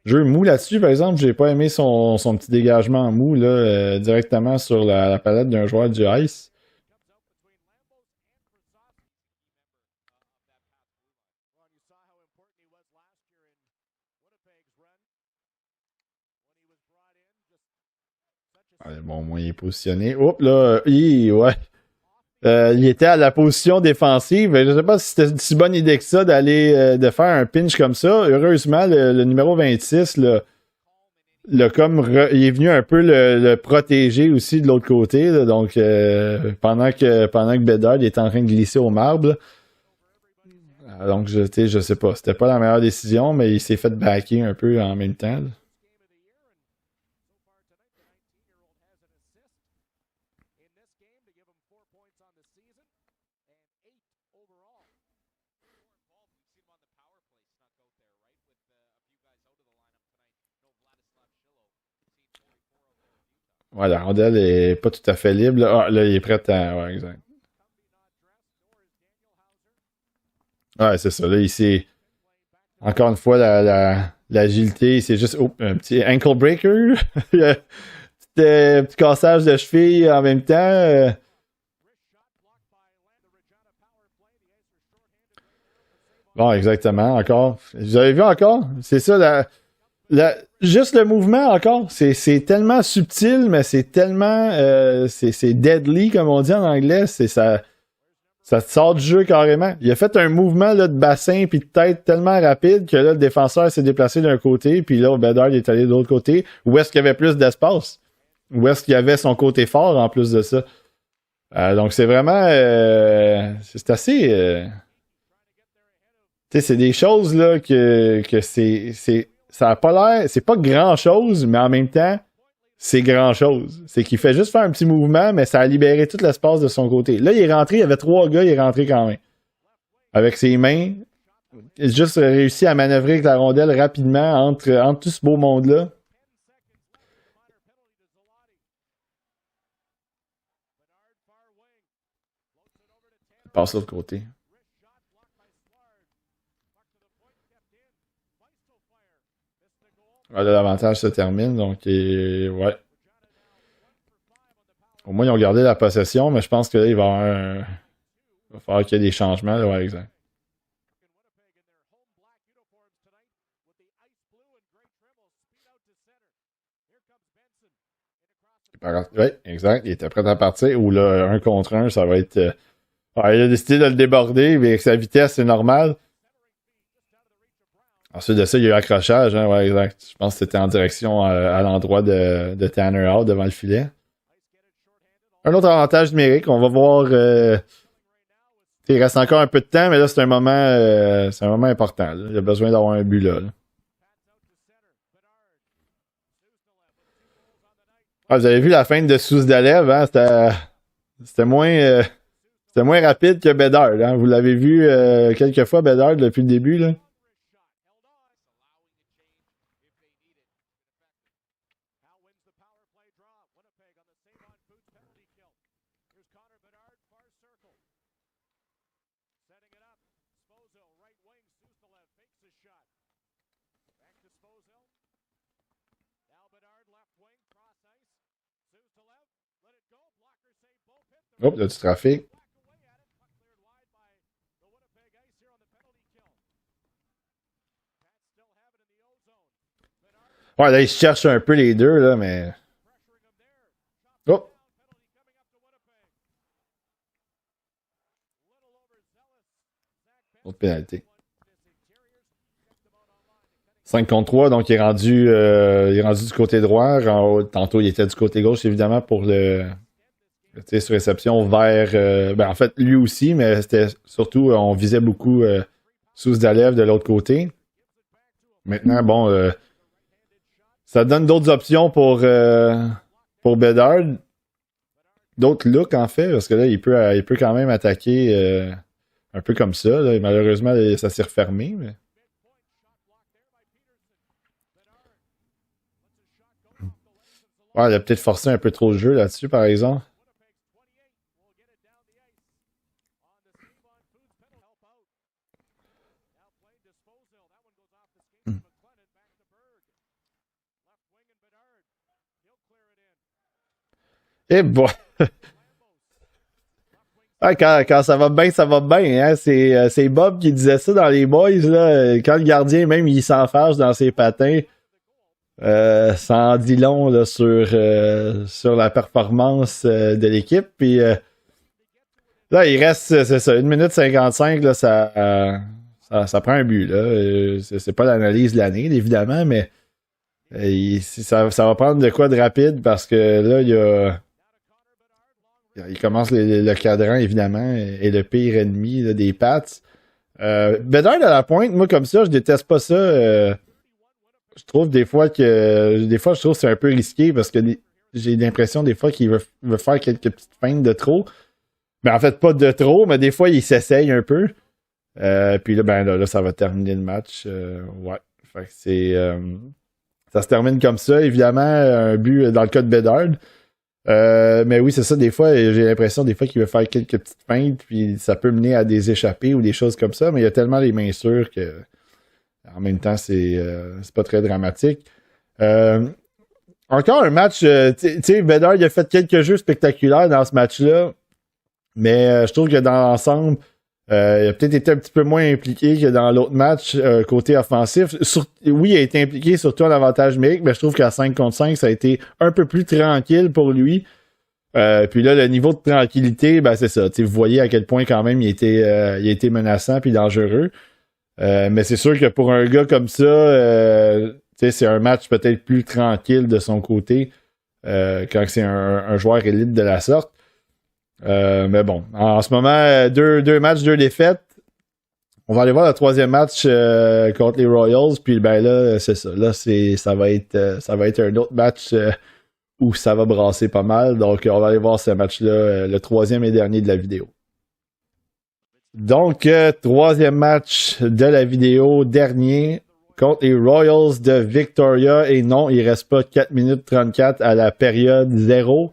S1: Jeu mou là-dessus, par exemple, j'ai pas aimé son petit dégagement mou là, directement sur la palette d'un joueur du Ice. Allez, bon, au moins il est positionné. Oups, là, ouais. Il était à la position défensive. Je ne sais pas si c'était une si bonne idée que ça de faire un pinch comme ça. Heureusement, le numéro 26, là, il est venu un peu le protéger aussi de l'autre côté. Là, donc, pendant que Bedard est en train de glisser au marbre. Donc, je sais pas. C'était pas la meilleure décision, mais il s'est fait backer un peu en même temps. Là. Ouais, la rondelle est pas tout à fait libre. Là. Ah, là, il est prêt à. Ouais, exact. Ouais, c'est ça. Là, il s'est. Encore une fois, l'agilité, c'est juste un petit ankle breaker. Petit cassage de cheville en même temps. Bon, exactement, encore. Vous avez vu encore? C'est ça, juste le mouvement encore. C'est tellement subtil, mais c'est tellement. C'est deadly, comme on dit en anglais. Ça te sort du jeu carrément. Il a fait un mouvement là, de bassin puis de tête tellement rapide que là, le défenseur s'est déplacé d'un côté, puis là, Bedard est allé de l'autre côté. Où est-ce qu'il y avait plus d'espace? Où est-ce qu'il y avait son côté fort en plus de ça? Donc c'est vraiment. C'est assez. Tu sais, c'est des choses là que ça a pas l'air. C'est pas grand chose, mais en même temps, c'est grand chose. C'est qu'il fait juste faire un petit mouvement, mais ça a libéré tout l'espace de son côté. Là, il est rentré, il y avait trois gars, il est rentré quand même. Avec ses mains. Il a juste réussi à manœuvrer avec la rondelle rapidement entre tout ce beau monde-là. Il passe de l'autre côté. Voilà, l'avantage se termine, donc ouais. Au moins, ils ont gardé la possession, mais je pense que là, il va falloir qu'il y ait des changements. Là, ouais, exact. Oui, exact. Il était prêt à partir. Ou là, un contre un, ça va être. Il a décidé de le déborder, mais avec sa vitesse, c'est normal. Ensuite de ça, il y a eu accrochage. Hein, ouais, exact. Je pense que c'était en direction à l'endroit de Tanner Out devant le filet. Un autre avantage numérique, on va voir. Il reste encore un peu de temps, mais là, c'est un moment important. Là. Il a besoin d'avoir un but là. Ah, vous avez vu la fin de Souzdalev, hein? C'était moins, c'était moins rapide que Bedard. Hein? Vous l'avez vu quelques fois, Bedard, depuis le début. Là. Oh, il y a du trafic. Ouais, là, ils se cherchent un peu les deux, là, mais. Oh! Autre pénalité. 5 contre 3, donc il est rendu du côté droit. Tantôt, il était du côté gauche, évidemment, pour le sur réception vers. Ben, en fait, lui aussi, mais c'était surtout, on visait beaucoup sous Dalev de l'autre côté. Maintenant, bon, ça donne d'autres options pour Bedard. D'autres looks, en fait, parce que là, il peut quand même attaquer un peu comme ça. Là. Malheureusement, ça s'est refermé. Mais... Ouais, il a peut-être forcé un peu trop le jeu là-dessus, par exemple. Eh bon! Ah, quand ça va bien, ça va bien. Hein? C'est Bob qui disait ça dans les boys. Là. Quand le gardien, même, il s'enfarge dans ses patins, ça en dit long là, sur la performance de l'équipe. Puis là, il reste, c'est ça, 1 minute 55. Là, ça prend un but. Là. C'est pas l'analyse de l'année, évidemment, mais ça va prendre de quoi de rapide parce que là, il commence le cadran, évidemment, et le pire ennemi là, des Pats. Bedard à la pointe, moi, comme ça, je déteste pas ça. Je trouve des fois je trouve que c'est un peu risqué parce que j'ai l'impression des fois qu'il veut faire quelques petites feintes de trop. Mais en fait, pas de trop, mais des fois, il s'essaye un peu. Puis là, ben là, ça va terminer le match. Ouais. Fait que ça se termine comme ça. Évidemment, un but dans le cas de Bedard. Mais oui, c'est ça, des fois, j'ai l'impression des fois qu'il veut faire quelques petites feintes, puis ça peut mener à des échappées ou des choses comme ça, mais il y a tellement les mains sûres que en même temps, c'est pas très dramatique. Encore un match, tu sais, Bedard, il a fait quelques jeux spectaculaires dans ce match-là, mais je trouve que dans l'ensemble, il a peut-être été un petit peu moins impliqué que dans l'autre match côté offensif. Oui, il a été impliqué surtout en avantage numérique, mais je trouve qu'à 5 contre 5, ça a été un peu plus tranquille pour lui. Puis là, le niveau de tranquillité, ben c'est ça. Vous voyez à quel point quand même il a été menaçant puis dangereux. Mais c'est sûr que pour un gars comme ça, c'est un match peut-être plus tranquille de son côté quand c'est un joueur élite de la sorte. Mais bon, en ce moment, deux matchs, 2 défaites. On va aller voir le 3e match contre les Royals. Puis ben là, c'est ça. Là, ça va être un autre match où ça va brasser pas mal. Donc, on va aller voir ce match-là, le 3e et dernier de la vidéo. Donc, 3e match de la vidéo, dernier, contre les Royals de Victoria. Et non, il reste pas 4 minutes 34 à la période 0.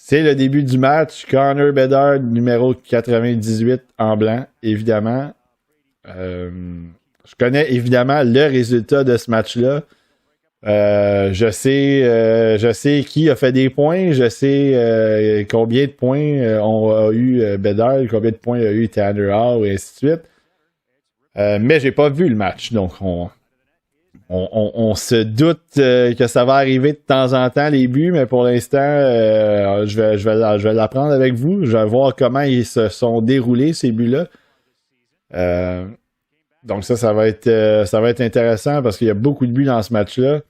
S1: C'est le début du match. Connor Bedard, numéro 98 en blanc, évidemment. Je connais évidemment le résultat de ce match-là. Je sais qui a fait des points. Je sais combien de points a eu Bedard, combien de points a eu Tanner Hall, et ainsi de suite. Mais j'ai pas vu le match. Donc, on se doute que ça va arriver de temps en temps, les buts, mais pour l'instant, je vais l'apprendre avec vous. Je vais voir comment ils se sont déroulés, ces buts-là. Donc ça va être intéressant parce qu'il y a beaucoup de buts dans ce match-là.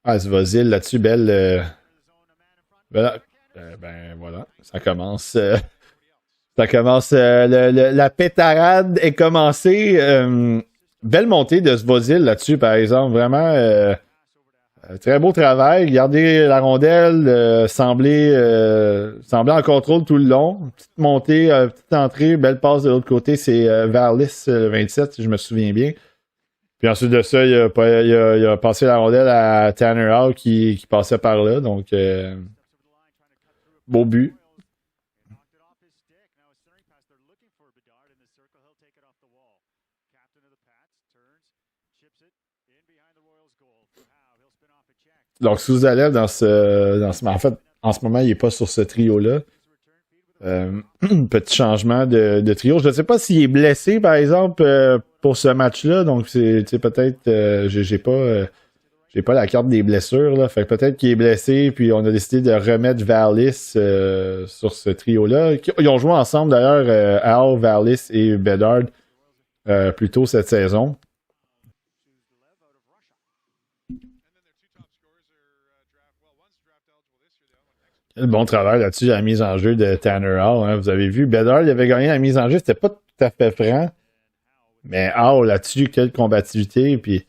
S1: Ah, Svozil là-dessus, belle. Ben voilà, ça commence. Ça commence. La pétarade est commencée. Belle montée de Svozil là-dessus, par exemple. Vraiment. Très beau travail. Garder la rondelle, sembler en contrôle tout le long. Petite montée, petite entrée, belle passe de l'autre côté. C'est Varlis, le 27, si je me souviens bien. Puis ensuite de ça, il a passé la rondelle à Tanner Hall qui passait par là. Donc, beau but. Donc, Souzalev, en fait, en ce moment, il n'est pas sur ce trio-là. Petit changement de trio. Je ne sais pas s'il est blessé, par exemple, pour ce match-là. Donc, c'est peut-être. J'ai pas la carte des blessures. Là. Fait que peut-être qu'il est blessé, puis on a décidé de remettre Varlis sur ce trio-là. Ils ont joué ensemble, d'ailleurs, Al, Varlis et Bedard plus tôt cette saison. Quel bon travail là-dessus, la mise en jeu de Tanner Hall. Hein. Vous avez vu, Bedard il avait gagné la mise en jeu. C'était pas tout à fait franc. Mais Hall là-dessus, quelle combativité. Puis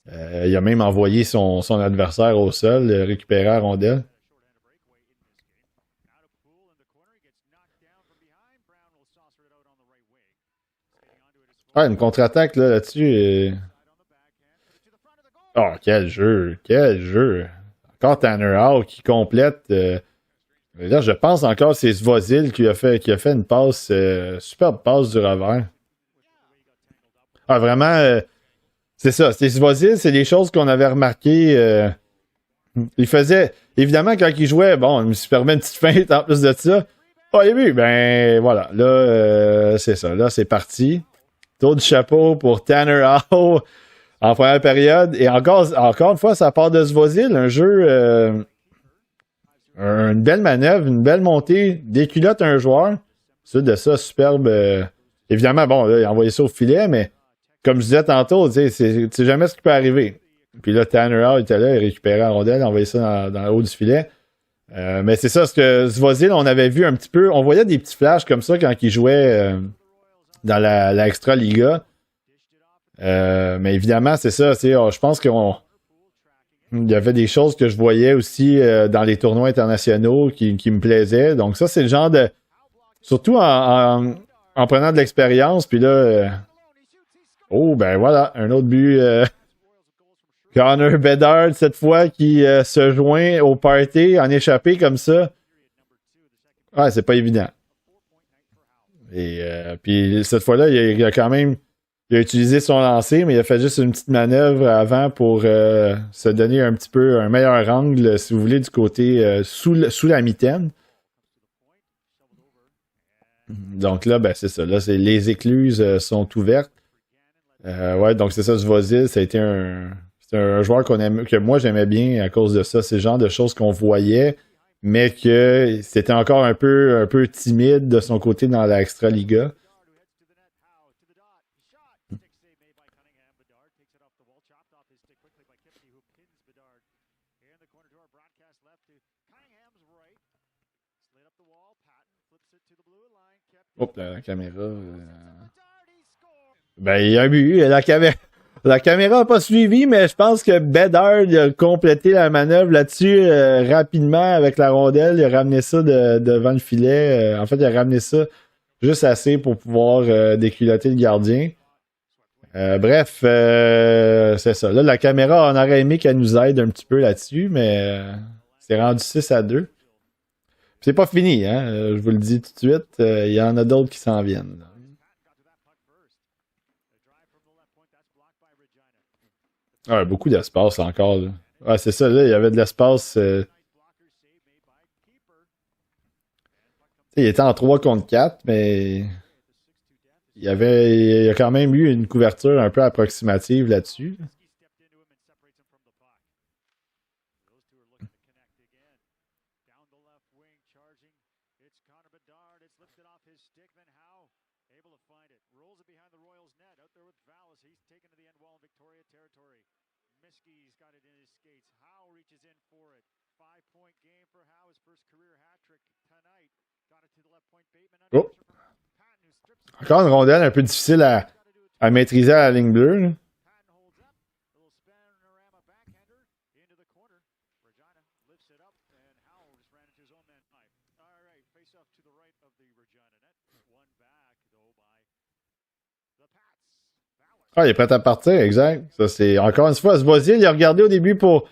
S1: il a même envoyé son adversaire au sol, récupérer la rondelle. Ah, une contre-attaque là-dessus. Oh, quel jeu! Quel jeu! Encore Tanner Hall qui complète. Là, je pense encore que c'est Svozil qui a fait une passe, superbe passe du revers. Ah, vraiment, c'est ça. C'est Svozil, c'est des choses qu'on avait remarquées. Il faisait, évidemment, quand il jouait, bon, il me permet une petite feinte en plus de ça. Oh, il a vu, ben voilà. Là, c'est ça. Là, c'est parti. Tour du chapeau pour Tanner Hall en première période. Et encore une fois, ça part de Svozil, un jeu. Une belle manœuvre, une belle montée, déculotte un joueur. Ensuite de ça, superbe. Évidemment, bon, là, il a envoyé ça au filet, mais comme je disais tantôt, c'est jamais ce qui peut arriver. Puis là, Tanner Hall était là, il récupérait la rondelle, il a envoyé ça dans le haut du filet. Mais c'est ça, ce que Svozil, on avait vu un petit peu. On voyait des petits flashs comme ça quand il jouait dans la Extra Liga. Mais évidemment, c'est ça. Je pense qu'il y avait des choses que je voyais aussi dans les tournois internationaux qui me plaisaient. Donc ça, c'est le genre de... Surtout en prenant de l'expérience. Puis là... Oh, ben voilà, un autre but. Connor Bedard, cette fois, qui se joint au party en échappé comme ça. Ouais, c'est pas évident. Et puis cette fois-là, il a quand même... Il a utilisé son lancer, mais il a fait juste une petite manœuvre avant pour se donner un petit peu un meilleur angle, si vous voulez, du côté sous la mitaine. Donc là, ben c'est ça. Là, les écluses sont ouvertes. Ouais, donc c'est ça, Svozil, ça a été c'est un joueur que moi j'aimais bien à cause de ça. C'est le genre de choses qu'on voyait, mais que c'était encore un peu timide de son côté dans la Extra-Liga. Hop, la caméra. Ben, il y a un but. La caméra n'a pas suivi, mais je pense que Bedard a complété la manœuvre là-dessus rapidement avec la rondelle. Il a ramené ça devant le filet. En fait, il a ramené ça juste assez pour pouvoir déculotter le gardien. Bref, c'est ça. Là, la caméra, on aurait aimé qu'elle nous aide un petit peu là-dessus, mais c'est rendu 6-2. C'est pas fini, hein? Je vous le dis tout de suite. Il y en a d'autres qui s'en viennent. Ah, beaucoup d'espace encore. Là. Ah, c'est ça, là, il y avait de l'espace. Il était en 3 contre 4, mais il y a quand même eu une couverture un peu approximative là-dessus. Oh. Encore une rondelle un peu difficile à maîtriser à la ligne bleue. Là. Ah, il est prêt à partir, exact. Ça, c'est encore une fois, Sbozil, il a regardé au début pour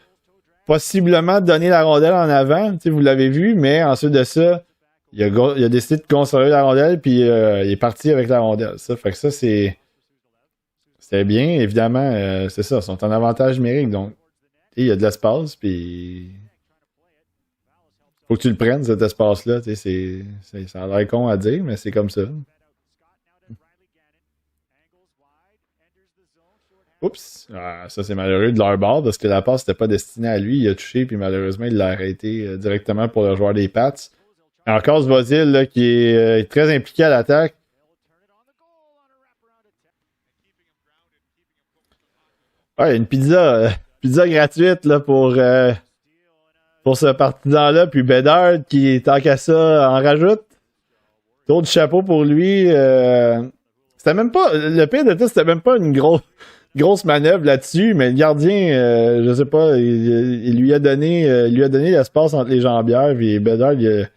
S1: possiblement donner la rondelle en avant. Tu sais, vous l'avez vu, mais ensuite de ça, il a décidé de conserver la rondelle, puis il est parti avec la rondelle. Ça fait que ça, c'était bien. Évidemment, c'est ça, ils sont en avantage numérique. Donc, il y a de l'espace, puis faut que tu le prennes, cet espace-là. Tu sais, ça a l'air con à dire, mais c'est comme ça. Oups! Ah, ça, c'est malheureux de leur bord parce que la passe n'était pas destinée à lui. Il a touché, puis malheureusement, il l'a arrêté directement pour le joueur des Pats. Et encore ce Basile là, qui est très impliqué à l'attaque. Ouais, une pizza gratuite là, pour ce partisan-là. Puis Bedard qui, tant qu'à ça, en rajoute. D'autres chapeaux pour lui. C'était même pas. Le pire de tout, c'était même pas une grosse manœuvre là-dessus, mais le gardien, je sais pas, il lui a donné l'espace entre les jambières, puis Bedard il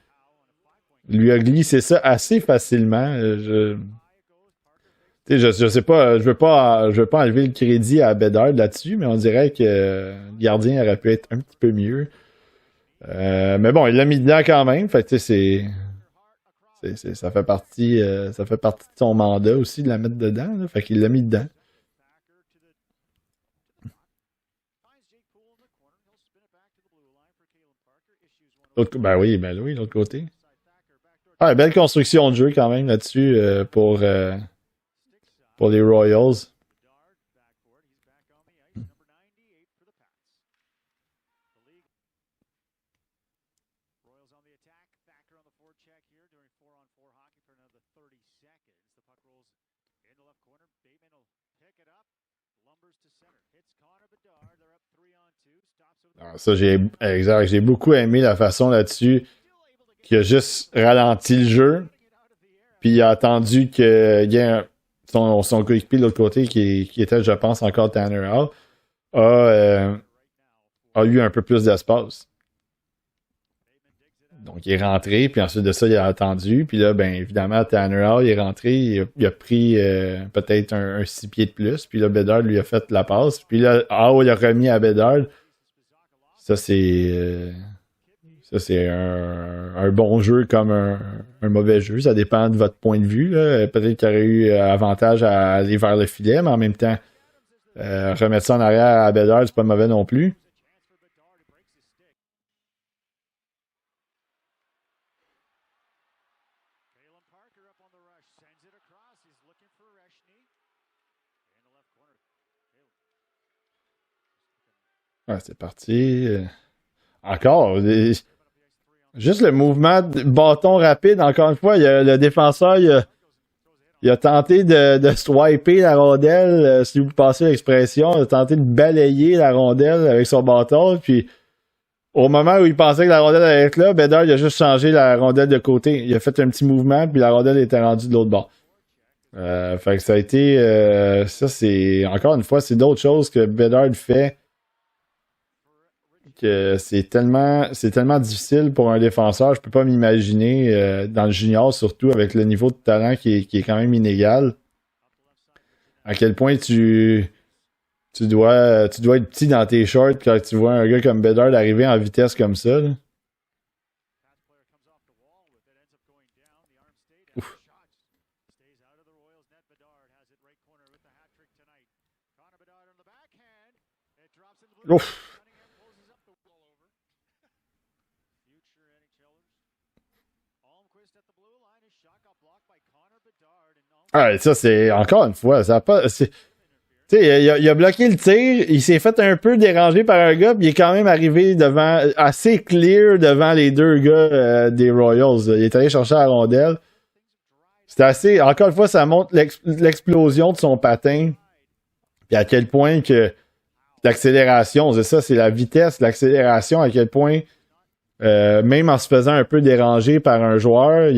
S1: lui a glissé ça assez facilement. Je sais pas, je veux pas enlever le crédit à Bedard là-dessus, mais on dirait que le gardien aurait pu être un petit peu mieux. Mais bon, il l'a mis dedans quand même, fait que ça fait partie de son mandat aussi de la mettre dedans, là, fait qu'il l'a mis dedans. Ben oui, l'autre côté. Ah, belle construction de jeu quand même là-dessus pour les Royals. Alors ça, j'ai beaucoup aimé la façon là-dessus qu'il a juste ralenti le jeu, puis il a attendu qu'il y ait son coéquipier de l'autre côté, qui était, je pense, encore Tanner Hall, a eu un peu plus d'espace. Donc, il est rentré, puis ensuite de ça, il a attendu. Puis là, ben évidemment, Tanner Hall, il est rentré, il a pris peut-être un 6 pieds de plus. Puis là, Bedard lui a fait la passe. Puis là, Hall, il a remis à Bedard. Ça, c'est un bon jeu comme un mauvais jeu. Ça dépend de votre point de vue. Peut-être qu'il y aurait eu avantage à aller vers le filet, mais en même temps, remettre ça en arrière à Bedard, c'est pas mauvais non plus. Ouais, c'est parti. Encore. Juste le mouvement de bâton rapide, encore une fois, le défenseur, il a tenté de swiper la rondelle, si vous passez l'expression, il a tenté de balayer la rondelle avec son bâton, puis au moment où il pensait que la rondelle allait être là, Bedard il a juste changé la rondelle de côté. Il a fait un petit mouvement, puis la rondelle était rendue de l'autre bord. Fait que ça a été... ça, c'est... Encore une fois, c'est d'autres choses que Bedard fait que c'est tellement difficile pour un défenseur. Je peux pas m'imaginer dans le junior, surtout avec le niveau de talent qui est quand même inégal, à quel point tu dois être petit dans tes shorts quand tu vois un gars comme Bedard arriver en vitesse comme ça. Là. Ouf. Ouf. Ah, ça, c'est encore une fois, ça a pas. Tu sais, il a bloqué le tir, il s'est fait un peu déranger par un gars, puis il est quand même arrivé devant, assez clear devant les deux gars des Royals. Il est allé chercher la rondelle. C'était assez. Encore une fois, ça montre l'explosion de son patin, puis à quel point que l'accélération, c'est ça, c'est la vitesse, l'accélération, à quel point, même en se faisant un peu déranger par un joueur,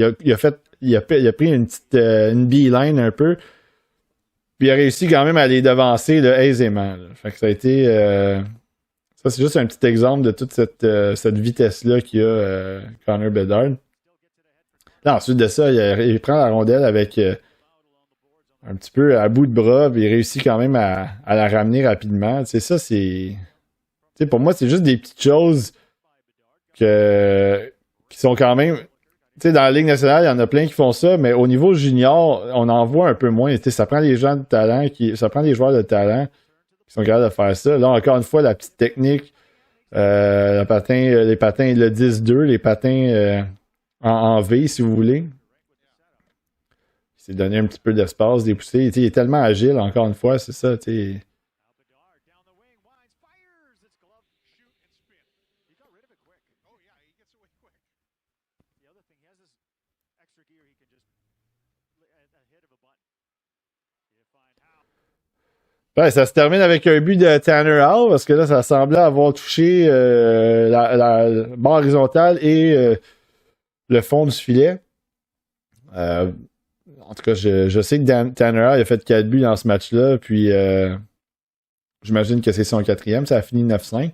S1: il a pris une petite une beeline un peu. Puis il a réussi quand même à les devancer là, aisément. Là. Fait que ça a été. Ça, c'est juste un petit exemple de toute cette vitesse-là qu'il y a Connor Bedard. Là, ensuite de ça, il prend la rondelle avec un petit peu à bout de bras, puis il réussit quand même à la ramener rapidement. C'est ça, c'est... Tu sais, pour moi, c'est juste des petites choses qui sont quand même... Tu sais, dans la Ligue nationale, il y en a plein qui font ça, mais au niveau junior, on en voit un peu moins. Tu sais, ça prend des gens de talent, ça prend des joueurs de talent qui sont capables de faire ça. Là, encore une fois, la petite technique, les patins, le 10-2, les patins en V, si vous voulez. Il s'est donné un petit peu d'espace, des poussées. Il est tellement agile, encore une fois, c'est ça. Tu sais. Ouais, ça se termine avec un but de Tanner Hall, parce que là, ça semblait avoir touché la barre horizontale et le fond du filet. En tout cas, je sais que Tanner Hall a fait 4 buts dans ce match-là, puis j'imagine que c'est son 4e, ça a fini 9-5.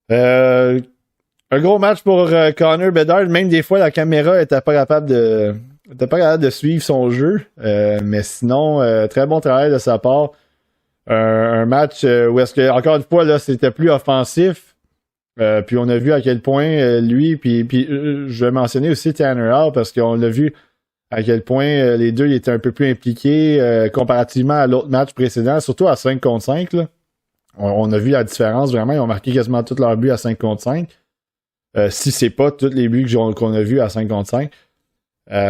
S1: Un gros match pour Connor Bedard, même des fois la caméra était pas capable de suivre son jeu, mais sinon, très bon travail de sa part. Un match où est-ce que, encore une fois, là, c'était plus offensif. Puis on a vu à quel point lui, puis je vais mentionner aussi Tanner Hall parce qu'on a vu à quel point les deux étaient un peu plus impliqués comparativement à l'autre match précédent, surtout à 5 contre 5. Là. On a vu la différence vraiment. Ils ont marqué quasiment tous leurs buts à 5 contre 5. Si c'est pas tous les buts qu'on a vus à 5 contre 5.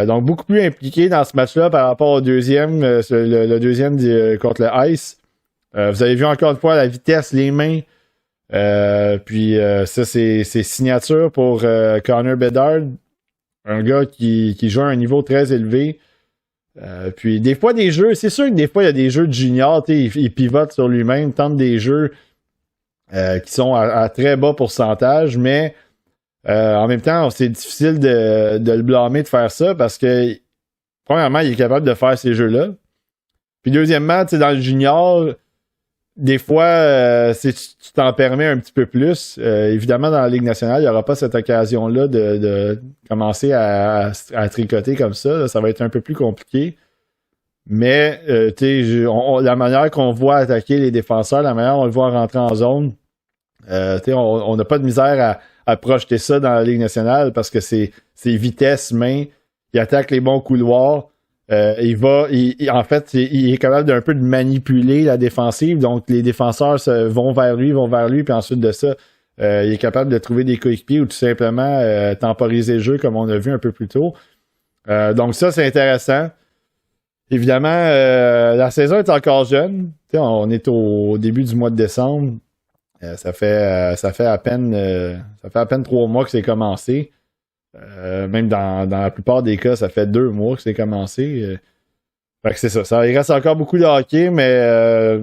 S1: Donc beaucoup plus impliqués dans ce match-là par rapport au deuxième, le deuxième contre le Ice. Vous avez vu encore une fois la vitesse, les mains. Puis ça, c'est signature pour Connor Bedard. Un gars qui joue à un niveau très élevé. Puis des fois, des jeux, c'est sûr que des fois, il y a des jeux de junior, il pivote sur lui-même, tente des jeux qui sont à très bas pourcentage, mais en même temps, c'est difficile de le blâmer de faire ça parce que, premièrement, il est capable de faire ces jeux-là. Puis deuxièmement, dans le junior, des fois, tu t'en permets un petit peu plus. Évidemment, dans la Ligue nationale, il n'y aura pas cette occasion-là de commencer à tricoter comme ça. Là, ça va être un peu plus compliqué. Mais la manière qu'on voit attaquer les défenseurs, la manière qu'on le voit rentrer en zone, on n'a pas de misère à projeter ça dans la Ligue nationale parce que c'est vitesse, main, il attaque les bons couloirs. En fait, il est capable d'un peu de manipuler la défensive. Donc, les défenseurs vont vers lui, puis ensuite de ça, il est capable de trouver des coéquipiers ou tout simplement temporiser le jeu comme on a vu un peu plus tôt. Donc, ça, c'est intéressant. Évidemment, la saison est encore jeune. On est au début du mois de décembre. Ça fait à peine 3 mois que c'est commencé. Même dans la plupart des cas, ça fait 2 mois que c'est commencé. Fait que c'est ça. Il reste encore beaucoup de hockey, mais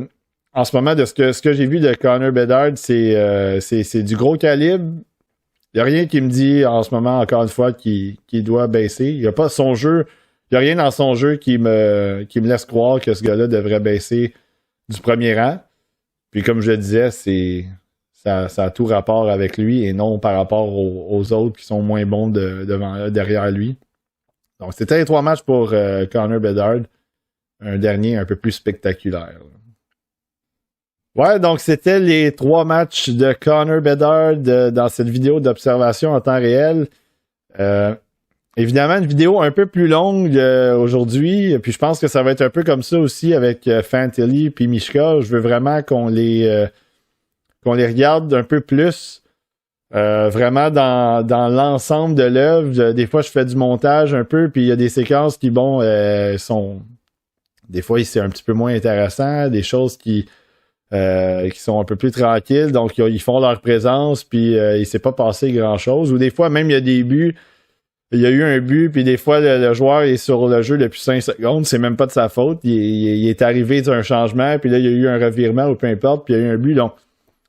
S1: en ce moment, de ce que j'ai vu de Connor Bedard, c'est du gros calibre. Il n'y a rien qui me dit en ce moment, encore une fois, qu'il doit baisser. Il n'y a pas son jeu. Il n'y a rien dans son jeu qui me laisse croire que ce gars-là devrait baisser du premier rang. Puis comme je le disais, ça a tout rapport avec lui et non par rapport aux autres qui sont moins bons derrière lui. Donc, c'était les 3 matchs pour Connor Bedard. Un dernier un peu plus spectaculaire. Ouais, donc c'était les 3 matchs de Connor Bedard dans cette vidéo d'observation en temps réel. Évidemment, une vidéo un peu plus longue aujourd'hui. Puis je pense que ça va être un peu comme ça aussi avec Fantilli puis Mishka. Je veux vraiment qu'on les regarde un peu plus vraiment dans l'ensemble de l'œuvre. Des fois, je fais du montage un peu, puis il y a des séquences qui, sont... Des fois, c'est un petit peu moins intéressant, des choses qui sont un peu plus tranquilles, donc ils font leur présence, puis il ne s'est pas passé grand-chose. Ou des fois, même, il y a des buts, il y a eu un but, puis des fois, le joueur est sur le jeu depuis 5 secondes, c'est même pas de sa faute. Il est arrivé d'un changement, puis là, il y a eu un revirement, ou peu importe, puis il y a eu un but, donc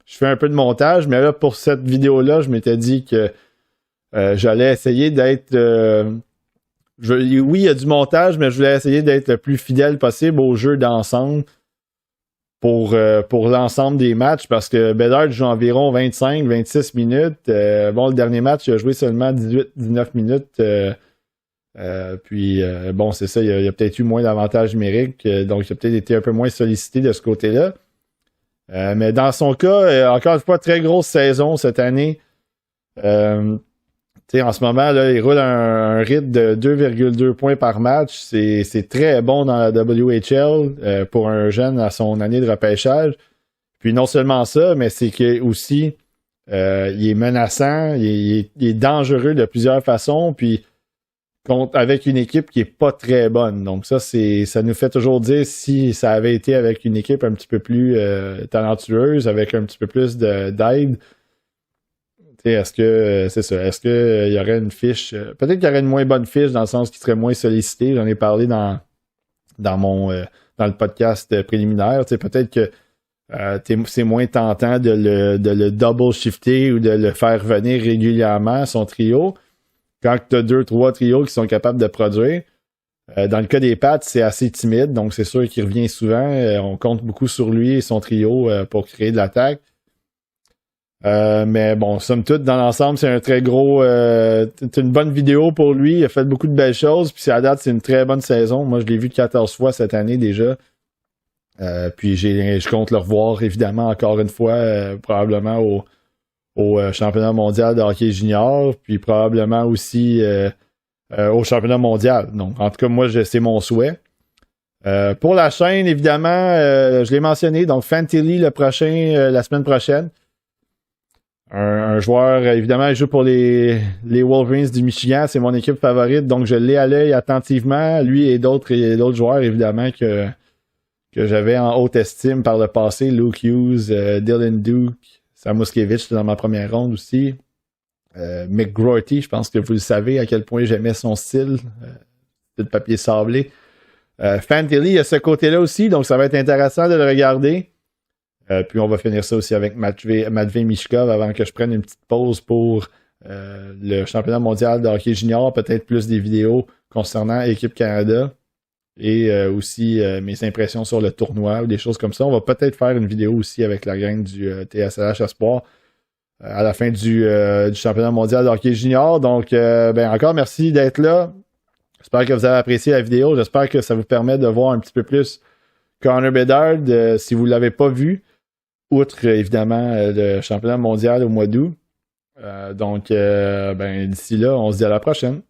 S1: je fais un peu de montage, mais là, pour cette vidéo-là, je m'étais dit que j'allais essayer d'être... oui, il y a du montage, mais je voulais essayer d'être le plus fidèle possible au jeu d'ensemble pour l'ensemble des matchs, parce que Bedard joue environ 25-26 minutes. Le dernier match, il a joué seulement 18-19 minutes Bon, c'est ça, il y a peut-être eu moins d'avantages numériques, donc il a peut-être été un peu moins sollicité de ce côté-là. Mais dans son cas, encore une fois, très grosse saison cette année. En ce moment, là, il roule un rythme de 2,2 points par match. C'est très bon dans la WHL pour un jeune à son année de repêchage. Puis non seulement ça, mais c'est que aussi il est menaçant, il est dangereux de plusieurs façons. Puis avec une équipe qui est pas très bonne. Donc ça nous fait toujours dire si ça avait été avec une équipe un petit peu plus talentueuse, avec un petit peu plus d'aide. Est-ce que c'est ça? Est-ce qu'il y aurait une fiche? Peut-être qu'il y aurait une moins bonne fiche dans le sens qu'il serait moins sollicité. J'en ai parlé dans le podcast préliminaire. Peut-être que c'est moins tentant de le double shifter ou de le faire venir régulièrement, son trio. Quand tu as 2-3 trios qui sont capables de produire. Dans le cas des Pats, c'est assez timide, donc c'est sûr qu'il revient souvent. On compte beaucoup sur lui et son trio pour créer de l'attaque. Mais bon, somme toute, dans l'ensemble, c'est un très gros... c'est une bonne vidéo pour lui. Il a fait beaucoup de belles choses. Puis à date, c'est une très bonne saison. Moi, je l'ai vu 14 fois cette année déjà. Puis je compte le revoir, évidemment, encore une fois, probablement au championnat mondial de hockey junior, puis probablement aussi au championnat mondial. Donc, en tout cas, moi, c'est mon souhait. Pour la chaîne, évidemment, je l'ai mentionné, donc Fantilli le prochain, la semaine prochaine. Un joueur, évidemment, il joue pour les Wolverines du Michigan, c'est mon équipe favorite, donc je l'ai à l'œil attentivement. Lui et d'autres joueurs, évidemment, que j'avais en haute estime par le passé, Luke Hughes, Dylan Duke, Sam Muskevich dans ma première ronde aussi. Mick Groarty, je pense que vous le savez à quel point j'aimais son style de papier sablé. Fantilli, il y a ce côté-là aussi, donc ça va être intéressant de le regarder. Puis on va finir ça aussi avec Matvei Michkov avant que je prenne une petite pause pour le championnat mondial de hockey junior, peut-être plus des vidéos concernant l'équipe Canada et aussi mes impressions sur le tournoi ou des choses comme ça. On va peut-être faire une vidéo aussi avec la gang du TSLH Espoir à la fin du championnat mondial de hockey junior. Donc, encore merci d'être là. J'espère que vous avez apprécié la vidéo. J'espère que ça vous permet de voir un petit peu plus Connor Bedard si vous ne l'avez pas vu. Outre, évidemment, le championnat mondial au mois d'août. Donc, d'ici là, on se dit à la prochaine.